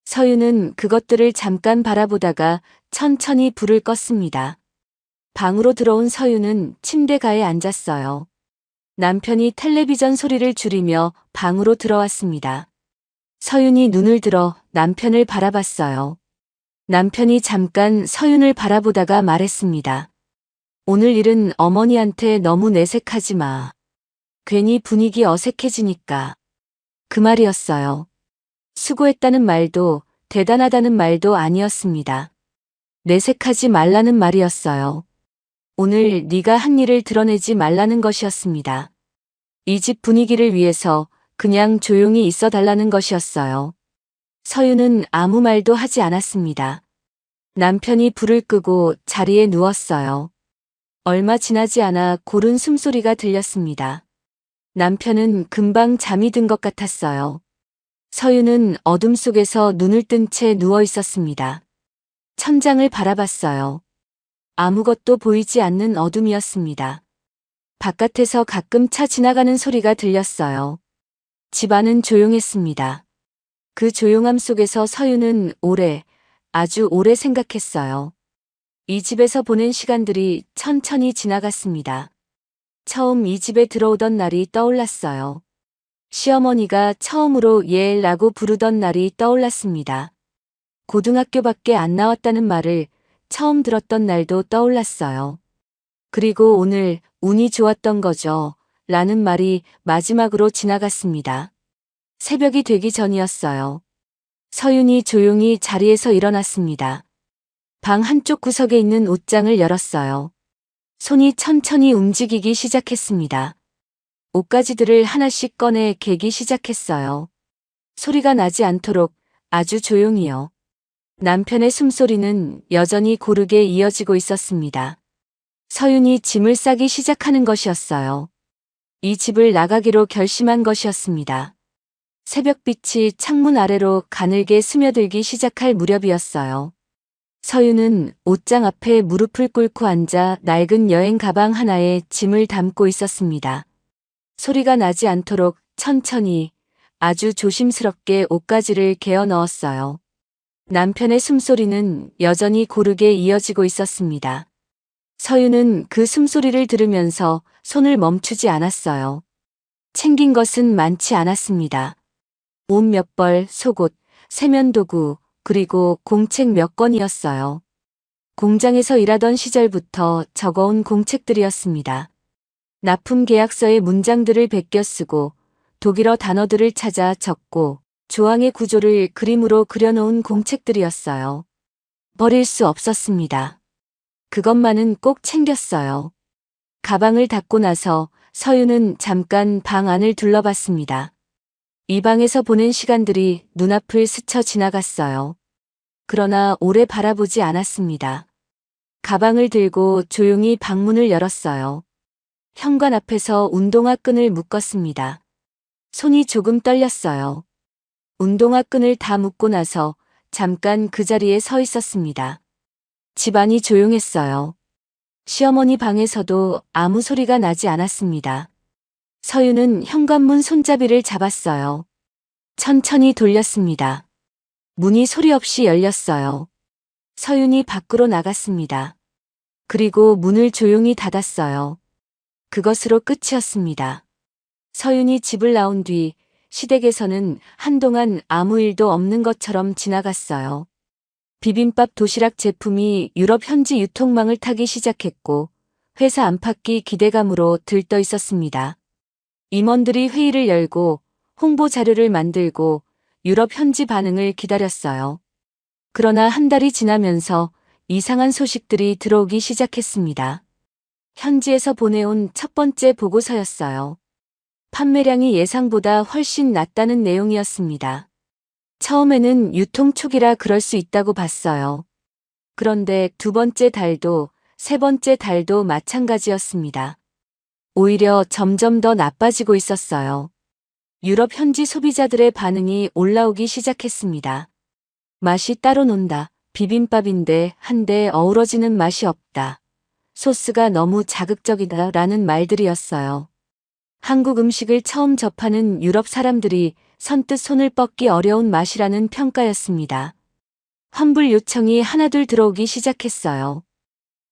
서윤은 그것들을 잠깐 바라보다가 천천히 불을 껐습니다. 방으로 들어온 서윤은 침대가에 앉았어요. 남편이 텔레비전 소리를 줄이며 방으로 들어왔습니다. 서윤이 눈을 들어 남편을 바라봤어요. 남편이 잠깐 서윤을 바라보다가 말했습니다. 오늘 일은 어머니한테 너무 내색하지 마. 괜히 분위기 어색해지니까. 그 말이었어요. 수고했다는 말도 대단하다는 말도 아니었습니다. 내색하지 말라는 말이었어요. 오늘 네가 한 일을 드러내지 말라는 것이었습니다. 이 집 분위기를 위해서 그냥 조용히 있어 달라는 것이었어요. 서윤은 아무 말도 하지 않았습니다. 남편이 불을 끄고 자리에 누웠어요. 얼마 지나지 않아 고른 숨소리가 들렸습니다. 남편은 금방 잠이 든 것 같았어요. 서윤은 어둠 속에서 눈을 뜬 채 누워 있었습니다. 천장을 바라봤어요. 아무것도 보이지 않는 어둠이었습니다. 바깥에서 가끔 차 지나가는 소리가 들렸어요. 집안은 조용했습니다. 그 조용함 속에서 서윤은 오래, 아주 오래 생각했어요. 이 집에서 보낸 시간들이 천천히 지나갔습니다. 처음 이 집에 들어오던 날이 떠올랐어요. 시어머니가 처음으로 예라고 부르던 날이 떠올랐습니다. 고등학교밖에 안 나왔다는 말을 처음 들었던 날도 떠올랐어요. 그리고 오늘 운이 좋았던 거죠. 라는 말이 마지막으로 지나갔습니다. 새벽이 되기 전이었어요. 서윤이 조용히 자리에서 일어났습니다. 방 한쪽 구석에 있는 옷장을 열었어요. 손이 천천히 움직이기 시작했습니다. 옷가지들을 하나씩 꺼내 개기 시작했어요. 소리가 나지 않도록 아주 조용히요. 남편의 숨소리는 여전히 고르게 이어지고 있었습니다. 서윤이 짐을 싸기 시작하는 것이었어요. 이 집을 나가기로 결심한 것이었습니다. 새벽빛이 창문 아래로 가늘게 스며들기 시작할 무렵이었어요. 서윤은 옷장 앞에 무릎을 꿇고 앉아 낡은 여행 가방 하나에 짐을 담고 있었습니다. 소리가 나지 않도록 천천히 아주 조심스럽게 옷가지를 개어 넣었어요. 남편의 숨소리는 여전히 고르게 이어지고 있었습니다. 서윤은 그 숨소리를 들으면서 손을 멈추지 않았어요. 챙긴 것은 많지 않았습니다. 옷 몇 벌, 속옷, 세면도구, 그리고 공책 몇 권이었어요. 공장에서 일하던 시절부터 적어온 공책들이었습니다. 납품 계약서의 문장들을 베껴 쓰고 독일어 단어들을 찾아 적고 조항의 구조를 그림으로 그려놓은 공책들이었어요. 버릴 수 없었습니다. 그것만은 꼭 챙겼어요. 가방을 닫고 나서 서윤은 잠깐 방 안을 둘러봤습니다. 이 방에서 보낸 시간들이 눈앞을 스쳐 지나갔어요. 그러나 오래 바라보지 않았습니다. 가방을 들고 조용히 방문을 열었어요. 현관 앞에서 운동화 끈을 묶었습니다. 손이 조금 떨렸어요. 운동화 끈을 다 묶고 나서 잠깐 그 자리에 서 있었습니다. 집안이 조용했어요. 시어머니 방에서도 아무 소리가 나지 않았습니다. 서윤은 현관문 손잡이를 잡았어요. 천천히 돌렸습니다. 문이 소리 없이 열렸어요. 서윤이 밖으로 나갔습니다. 그리고 문을 조용히 닫았어요. 그것으로 끝이었습니다. 서윤이 집을 나온 뒤 시댁에서는 한동안 아무 일도 없는 것처럼 지나갔어요. 비빔밥 도시락 제품이 유럽 현지 유통망을 타기 시작했고 회사 안팎이 기대감으로 들떠 있었습니다. 임원들이 회의를 열고 홍보 자료를 만들고 유럽 현지 반응을 기다렸어요. 그러나 한 달이 지나면서 이상한 소식들이 들어오기 시작했습니다. 현지에서 보내온 첫 번째 보고서였어요. 판매량이 예상보다 훨씬 낮다는 내용이었습니다. 처음에는 유통 초기라 그럴 수 있다고 봤어요. 그런데 두 번째 달도 세 번째 달도 마찬가지였습니다. 오히려 점점 더 나빠지고 있었어요. 유럽 현지 소비자들의 반응이 올라오기 시작했습니다. 맛이 따로 논다. 비빔밥인데 한데 어우러지는 맛이 없다. 소스가 너무 자극적이다 라는 말들이었어요. 한국 음식을 처음 접하는 유럽 사람들이 선뜻 손을 뻗기 어려운 맛이라는 평가였습니다. 환불 요청이 하나둘 들어오기 시작했어요.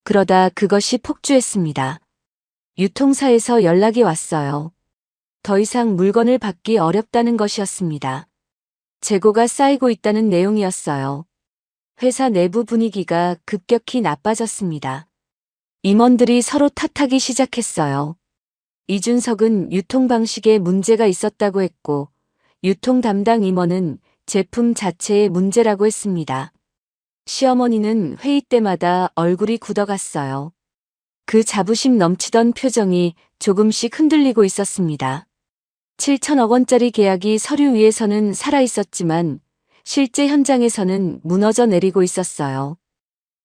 그러다 그것이 폭주했습니다. 유통사에서 연락이 왔어요. 더 이상 물건을 받기 어렵다는 것이었습니다. 재고가 쌓이고 있다는 내용이었어요. 회사 내부 분위기가 급격히 나빠졌습니다. 임원들이 서로 탓하기 시작했어요. 이준석은 유통 방식에 문제가 있었다고 했고 유통 담당 임원은 제품 자체의 문제라고 했습니다. 시어머니는 회의 때마다 얼굴이 굳어갔어요. 그 자부심 넘치던 표정이 조금씩 흔들리고 있었습니다. 7천억 원짜리 계약이 서류 위에서는 살아있었지만 실제 현장에서는 무너져 내리고 있었어요.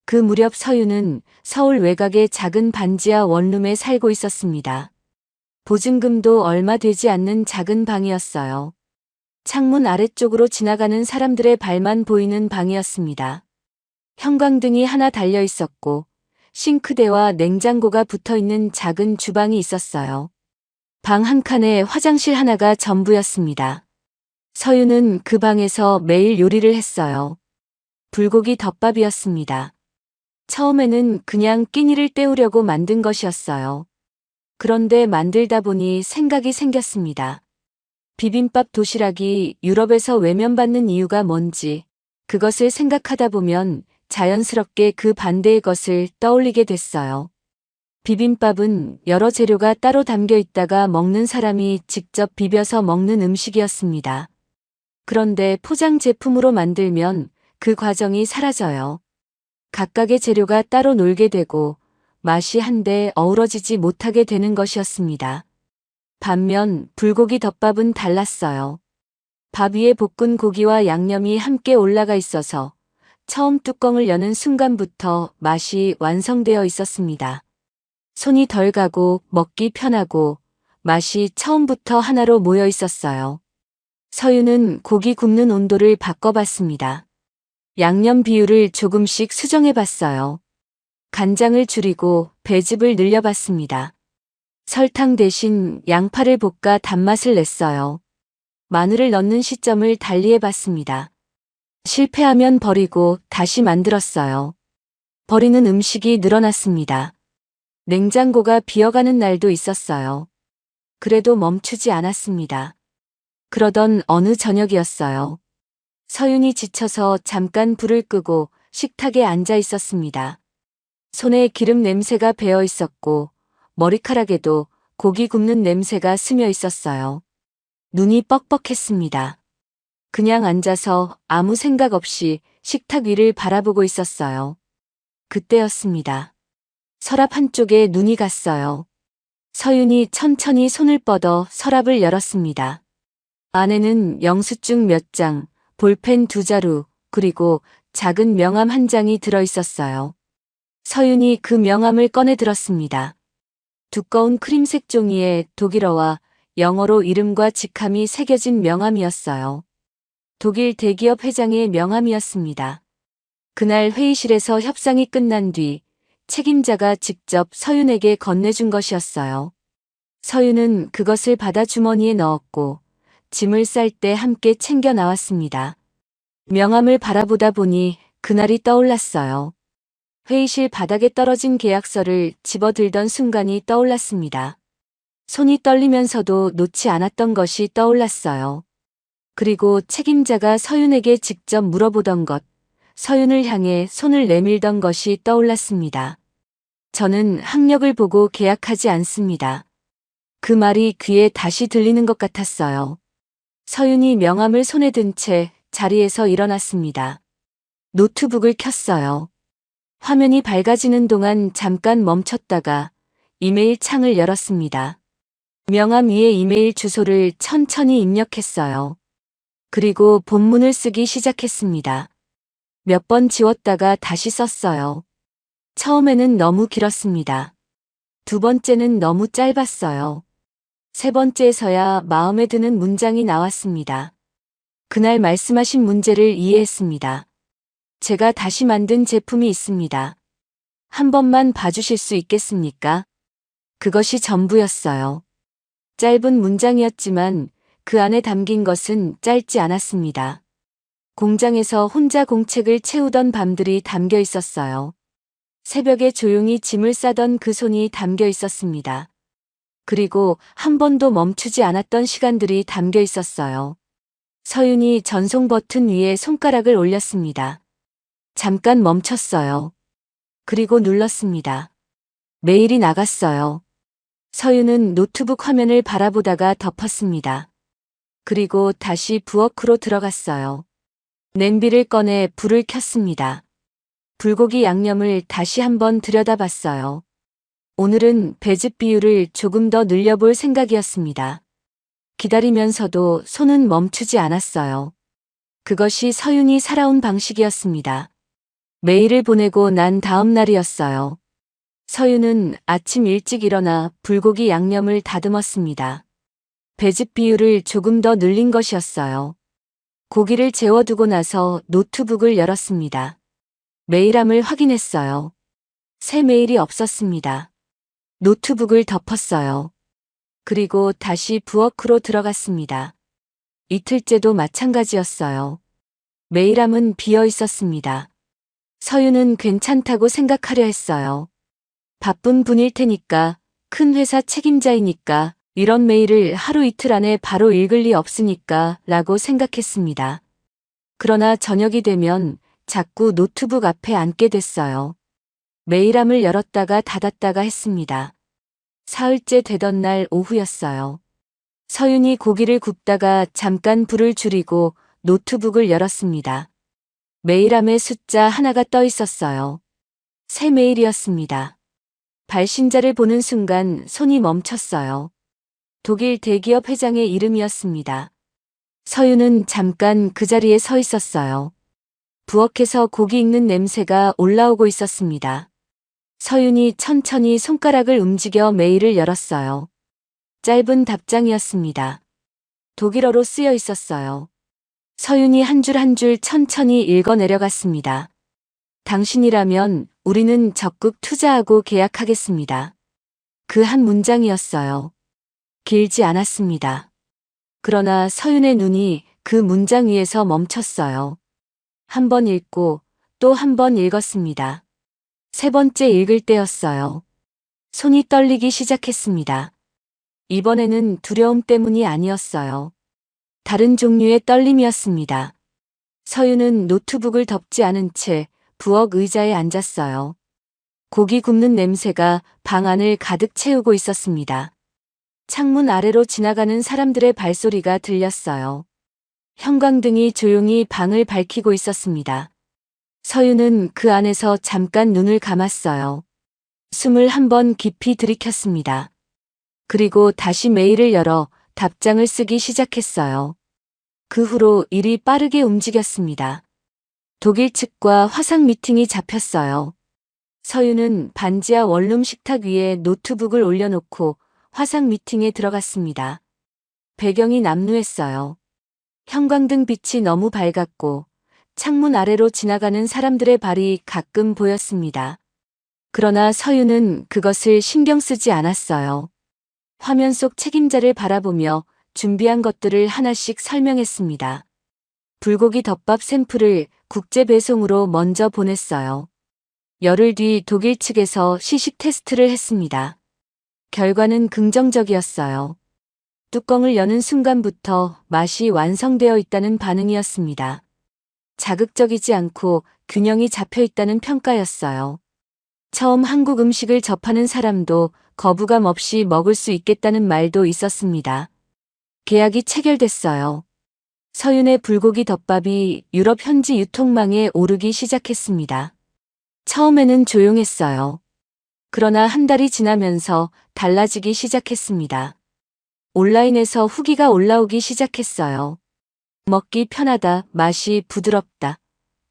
그 무렵 서윤은 서울 외곽의 작은 반지하 원룸에 살고 있었습니다. 보증금도 얼마 되지 않는 작은 방이었어요. 창문 아래쪽으로 지나가는 사람들의 발만 보이는 방이었습니다. 형광등이 하나 달려 있었고 싱크대와 냉장고가 붙어 있는 작은 주방이 있었어요. 방 한 칸에 화장실 하나가 전부였습니다. 서윤은 그 방에서 매일 요리를 했어요. 불고기 덮밥이었습니다. 처음에는 그냥 끼니를 때우려고 만든 것이었어요. 그런데 만들다 보니 생각이 생겼습니다. 비빔밥 도시락이 유럽에서 외면받는 이유가 뭔지 그것을 생각하다 보면 자연스럽게 그 반대의 것을 떠올리게 됐어요. 비빔밥은 여러 재료가 따로 담겨 있다가 먹는 사람이 직접 비벼서 먹는 음식이었습니다. 그런데 포장 제품으로 만들면 그 과정이 사라져요. 각각의 재료가 따로 놀게 되고 맛이 한데 어우러지지 못하게 되는 것이었습니다. 반면 불고기 덮밥은 달랐어요. 밥 위에 볶은 고기와 양념이 함께 올라가 있어서 처음 뚜껑을 여는 순간부터 맛이 완성되어 있었습니다. 손이 덜 가고 먹기 편하고 맛이 처음부터 하나로 모여 있었어요. 서유는 고기 굽는 온도를 바꿔봤습니다. 양념 비율을 조금씩 수정해봤어요. 간장을 줄이고 배즙을 늘려봤습니다. 설탕 대신 양파를 볶아 단맛을 냈어요. 마늘을 넣는 시점을 달리해봤습니다. 실패하면 버리고 다시 만들었어요. 버리는 음식이 늘어났습니다. 냉장고가 비어가는 날도 있었어요. 그래도 멈추지 않았습니다. 그러던 어느 저녁이었어요. 서윤이 지쳐서 잠깐 불을 끄고 식탁에 앉아 있었습니다. 손에 기름 냄새가 배어 있었고 머리카락에도 고기 굽는 냄새가 스며 있었어요. 눈이 뻑뻑했습니다. 그냥 앉아서 아무 생각 없이 식탁 위를 바라보고 있었어요. 그때였습니다. 서랍 한쪽에 눈이 갔어요. 서윤이 천천히 손을 뻗어 서랍을 열었습니다. 안에는 영수증 몇 장, 볼펜 2자루, 그리고 작은 명함 한 장이 들어 있었어요. 서윤이 그 명함을 꺼내 들었습니다. 두꺼운 크림색 종이에 독일어와 영어로 이름과 직함이 새겨진 명함이었어요. 독일 대기업 회장의 명함이었습니다. 그날 회의실에서 협상이 끝난 뒤 책임자가 직접 서윤에게 건네준 것이었어요. 서윤은 그것을 받아 주머니에 넣었고 짐을 쌀 때 함께 챙겨 나왔습니다. 명함을 바라보다 보니 그날이 떠올랐어요. 회의실 바닥에 떨어진 계약서를 집어들던 순간이 떠올랐습니다. 손이 떨리면서도 놓지 않았던 것이 떠올랐어요. 그리고 책임자가 서윤에게 직접 물어보던 것, 서윤을 향해 손을 내밀던 것이 떠올랐습니다. 저는 학력을 보고 계약하지 않습니다. 그 말이 귀에 다시 들리는 것 같았어요. 서윤이 명함을 손에 든 채 자리에서 일어났습니다. 노트북을 켰어요. 화면이 밝아지는 동안 잠깐 멈췄다가 이메일 창을 열었습니다. 명함 위에 이메일 주소를 천천히 입력했어요. 그리고 본문을 쓰기 시작했습니다. 몇 번 지웠다가 다시 썼어요. 처음에는 너무 길었습니다. 두 번째는 너무 짧았어요. 세 번째에서야 마음에 드는 문장이 나왔습니다. 그날 말씀하신 문제를 이해했습니다. 제가 다시 만든 제품이 있습니다. 한 번만 봐주실 수 있겠습니까? 그것이 전부였어요. 짧은 문장이었지만 그 안에 담긴 것은 짧지 않았습니다. 공장에서 혼자 공책을 채우던 밤들이 담겨 있었어요. 새벽에 조용히 짐을 싸던 그 손이 담겨 있었습니다. 그리고 한 번도 멈추지 않았던 시간들이 담겨 있었어요. 서윤이 전송 버튼 위에 손가락을 올렸습니다. 잠깐 멈췄어요. 그리고 눌렀습니다. 메일이 나갔어요. 서윤은 노트북 화면을 바라보다가 덮었습니다. 그리고 다시 부엌으로 들어갔어요. 냄비를 꺼내 불을 켰습니다. 불고기 양념을 다시 한번 들여다봤어요. 오늘은 배즙 비율을 조금 더 늘려볼 생각이었습니다. 기다리면서도 손은 멈추지 않았어요. 그것이 서윤이 살아온 방식이었습니다. 메일을 보내고 난 다음 날이었어요. 서윤은 아침 일찍 일어나 불고기 양념을 다듬었습니다. 배즙 비율을 조금 더 늘린 것이었어요. 고기를 재워두고 나서 노트북을 열었습니다. 메일함을 확인했어요. 새 메일이 없었습니다. 노트북을 덮었어요. 그리고 다시 부엌으로 들어갔습니다. 이틀째도 마찬가지였어요. 메일함은 비어 있었습니다. 서윤은 괜찮다고 생각하려 했어요. 바쁜 분일 테니까, 큰 회사 책임자이니까, 이런 메일을 하루 이틀 안에 바로 읽을 리 없으니까 라고 생각했습니다. 그러나 저녁이 되면 자꾸 노트북 앞에 앉게 됐어요. 메일함을 열었다가 닫았다가 했습니다. 사흘째 되던 날 오후였어요. 서윤이 고기를 굽다가 잠깐 불을 줄이고 노트북을 열었습니다. 메일함에 숫자 하나가 떠 있었어요. 새 메일이었습니다. 발신자를 보는 순간 손이 멈췄어요. 독일 대기업 회장의 이름이었습니다. 서윤은 잠깐 그 자리에 서 있었어요. 부엌에서 고기 익는 냄새가 올라오고 있었습니다. 서윤이 천천히 손가락을 움직여 메일을 열었어요. 짧은 답장이었습니다. 독일어로 쓰여 있었어요. 서윤이 한 줄 한 줄 천천히 읽어 내려갔습니다. 당신이라면 우리는 적극 투자하고 계약하겠습니다. 그 한 문장이었어요. 길지 않았습니다. 그러나 서윤의 눈이 그 문장 위에서 멈췄어요. 한 번 읽고 또 한 번 읽었습니다. 세 번째 읽을 때였어요. 손이 떨리기 시작했습니다. 이번에는 두려움 때문이 아니었어요. 다른 종류의 떨림이었습니다. 서윤은 노트북을 덮지 않은 채 부엌 의자에 앉았어요. 고기 굽는 냄새가 방 안을 가득 채우고 있었습니다. 창문 아래로 지나가는 사람들의 발소리가 들렸어요. 형광등이 조용히 방을 밝히고 있었습니다. 서윤은 그 안에서 잠깐 눈을 감았어요. 숨을 한 번 깊이 들이켰습니다. 그리고 다시 메일을 열어 답장을 쓰기 시작했어요. 그 후로 일이 빠르게 움직였습니다. 독일 측과 화상 미팅이 잡혔어요. 서윤은 반지하 원룸 식탁 위에 노트북을 올려놓고 화상 미팅에 들어갔습니다. 배경이 남루했어요. 형광등 빛이 너무 밝았고 창문 아래로 지나가는 사람들의 발이 가끔 보였습니다. 그러나 서윤은 그것을 신경 쓰지 않았어요. 화면 속 책임자를 바라보며 준비한 것들을 하나씩 설명했습니다. 불고기 덮밥 샘플을 국제 배송으로 먼저 보냈어요. 열흘 뒤 독일 측에서 시식 테스트를 했습니다. 결과는 긍정적이었어요. 뚜껑을 여는 순간부터 맛이 완성되어 있다는 반응이었습니다. 자극적이지 않고 균형이 잡혀 있다는 평가였어요. 처음 한국 음식을 접하는 사람도 거부감 없이 먹을 수 있겠다는 말도 있었습니다. 계약이 체결됐어요. 서윤의 불고기 덮밥이 유럽 현지 유통망에 오르기 시작했습니다. 처음에는 조용했어요. 그러나 한 달이 지나면서 달라지기 시작했습니다. 온라인에서 후기가 올라오기 시작했어요. 먹기 편하다, 맛이 부드럽다,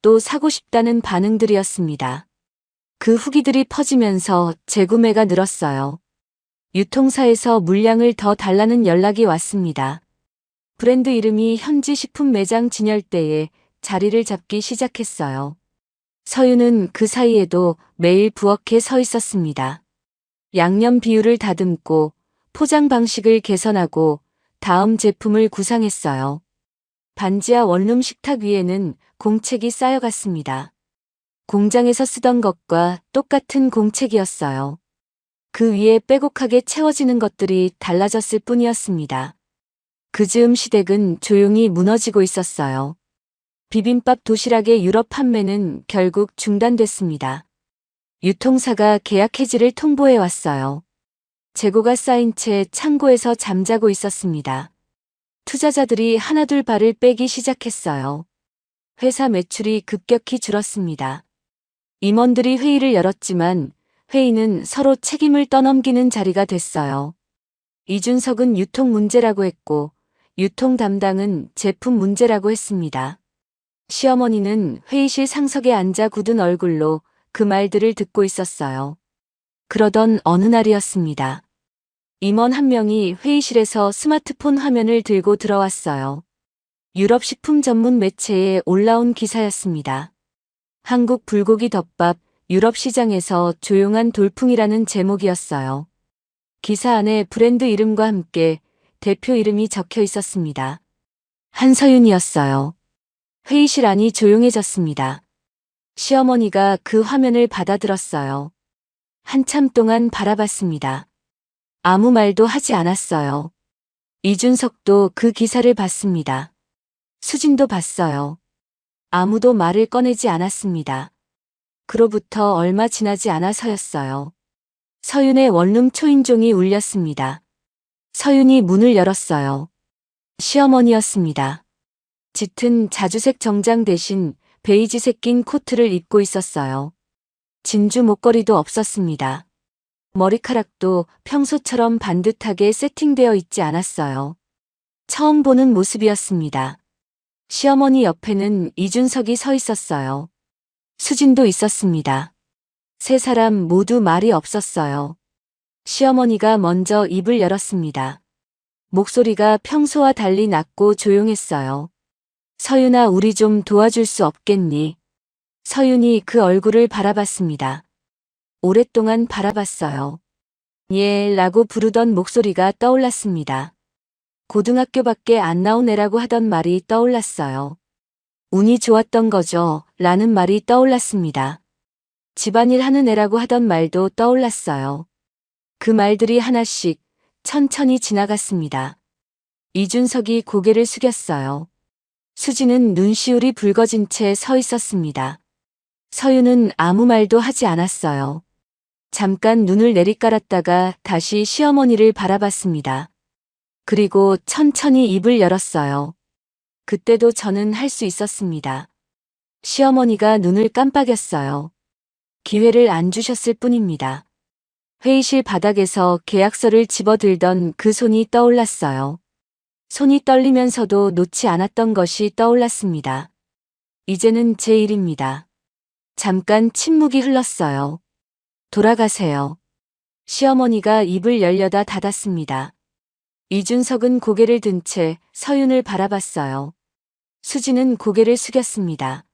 또 사고 싶다는 반응들이었습니다. 그 후기들이 퍼지면서 재구매가 늘었어요. 유통사에서 물량을 더 달라는 연락이 왔습니다. 브랜드 이름이 현지 식품 매장 진열대에 자리를 잡기 시작했어요. 서윤은 그 사이에도 매일 부엌에 서 있었습니다. 양념 비율을 다듬고 포장 방식을 개선하고 다음 제품을 구상했어요. 반지하 원룸 식탁 위에는 공책이 쌓여갔습니다. 공장에서 쓰던 것과 똑같은 공책이었어요. 그 위에 빼곡하게 채워지는 것들이 달라졌을 뿐이었습니다. 그 즈음 시댁은 조용히 무너지고 있었어요. 비빔밥 도시락의 유럽 판매는 결국 중단됐습니다. 유통사가 계약 해지를 통보해 왔어요. 재고가 쌓인 채 창고에서 잠자고 있었습니다. 투자자들이 하나둘 발을 빼기 시작했어요. 회사 매출이 급격히 줄었습니다. 임원들이 회의를 열었지만 회의는 서로 책임을 떠넘기는 자리가 됐어요. 이준석은 유통 문제라고 했고 유통 담당은 제품 문제라고 했습니다. 시어머니는 회의실 상석에 앉아 굳은 얼굴로 그 말들을 듣고 있었어요. 그러던 어느 날이었습니다. 임원 한 명이 회의실에서 스마트폰 화면을 들고 들어왔어요. 유럽 식품 전문 매체에 올라온 기사였습니다. 한국 불고기 덮밥 유럽 시장에서 조용한 돌풍이라는 제목이었어요. 기사 안에 브랜드 이름과 함께 대표 이름이 적혀 있었습니다. 한서윤이었어요. 회의실 안이 조용해졌습니다. 시어머니가 그 화면을 받아들었어요. 한참 동안 바라봤습니다. 아무 말도 하지 않았어요. 이준석도 그 기사를 봤습니다. 수진도 봤어요. 아무도 말을 꺼내지 않았습니다. 그로부터 얼마 지나지 않아서였어요. 서윤의 원룸 초인종이 울렸습니다. 서윤이 문을 열었어요. 시어머니였습니다. 짙은 자주색 정장 대신 베이지색 낀 코트를 입고 있었어요. 진주 목걸이도 없었습니다. 머리카락도 평소처럼 반듯하게 세팅되어 있지 않았어요. 처음 보는 모습이었습니다. 시어머니 옆에는 이준석이 서 있었어요. 수진도 있었습니다. 세 사람 모두 말이 없었어요. 시어머니가 먼저 입을 열었습니다. 목소리가 평소와 달리 낮고 조용했어요. 서윤아, 우리 좀 도와줄 수 없겠니? 서윤이 그 얼굴을 바라봤습니다. 오랫동안 바라봤어요. 예, 라고 부르던 목소리가 떠올랐습니다. 고등학교밖에 안 나온 애라고 하던 말이 떠올랐어요. 운이 좋았던 거죠, 라는 말이 떠올랐습니다. 집안일 하는 애라고 하던 말도 떠올랐어요. 그 말들이 하나씩 천천히 지나갔습니다. 이준석이 고개를 숙였어요. 수지는 눈시울이 붉어진 채 서 있었습니다. 서윤은 아무 말도 하지 않았어요. 잠깐 눈을 내리깔았다가 다시 시어머니를 바라봤습니다. 그리고 천천히 입을 열었어요. 그때도 저는 할 수 있었습니다. 시어머니가 눈을 깜빡였어요. 기회를 안 주셨을 뿐입니다. 회의실 바닥에서 계약서를 집어들던 그 손이 떠올랐어요. 손이 떨리면서도 놓지 않았던 것이 떠올랐습니다. 이제는 제 일입니다. 잠깐 침묵이 흘렀어요. 돌아가세요. 시어머니가 입을 열려다 닫았습니다. 이준석은 고개를 든 채 서윤을 바라봤어요. 수지는 고개를 숙였습니다.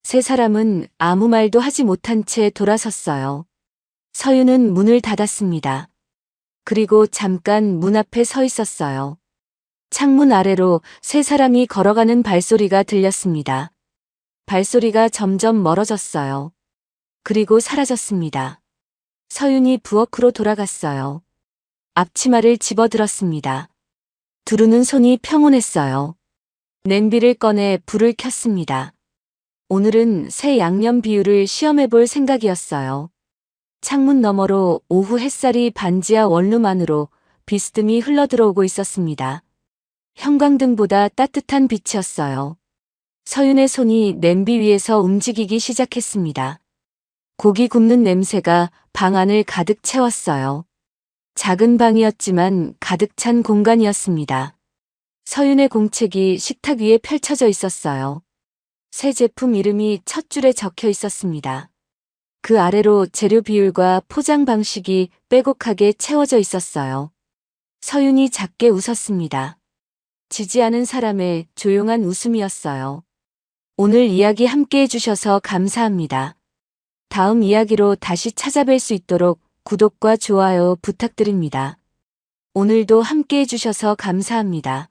세 사람은 아무 말도 하지 못한 채 돌아섰어요. 서윤은 문을 닫았습니다. 그리고 잠깐 문 앞에 서 있었어요. 창문 아래로 세 사람이 걸어가는 발소리가 들렸습니다. 발소리가 점점 멀어졌어요. 그리고 사라졌습니다. 서윤이 부엌으로 돌아갔어요. 앞치마를 집어들었습니다. 두르는 손이 평온했어요. 냄비를 꺼내 불을 켰습니다. 오늘은 새 양념 비율을 시험해볼 생각이었어요. 창문 너머로 오후 햇살이 반지하 원룸 안으로 비스듬히 흘러들어오고 있었습니다. 형광등보다 따뜻한 빛이었어요. 서윤의 손이 냄비 위에서 움직이기 시작했습니다. 고기 굽는 냄새가 방 안을 가득 채웠어요. 작은 방이었지만 가득 찬 공간이었습니다. 서윤의 공책이 식탁 위에 펼쳐져 있었어요. 새 제품 이름이 첫 줄에 적혀 있었습니다. 그 아래로 재료 비율과 포장 방식이 빼곡하게 채워져 있었어요. 서윤이 작게 웃었습니다. 지지 않은 사람의 조용한 웃음이었어요. 오늘 이야기 함께 해주셔서 감사합니다. 다음 이야기로 다시 찾아뵐 수 있도록 구독과 좋아요 부탁드립니다. 오늘도 함께 해주셔서 감사합니다.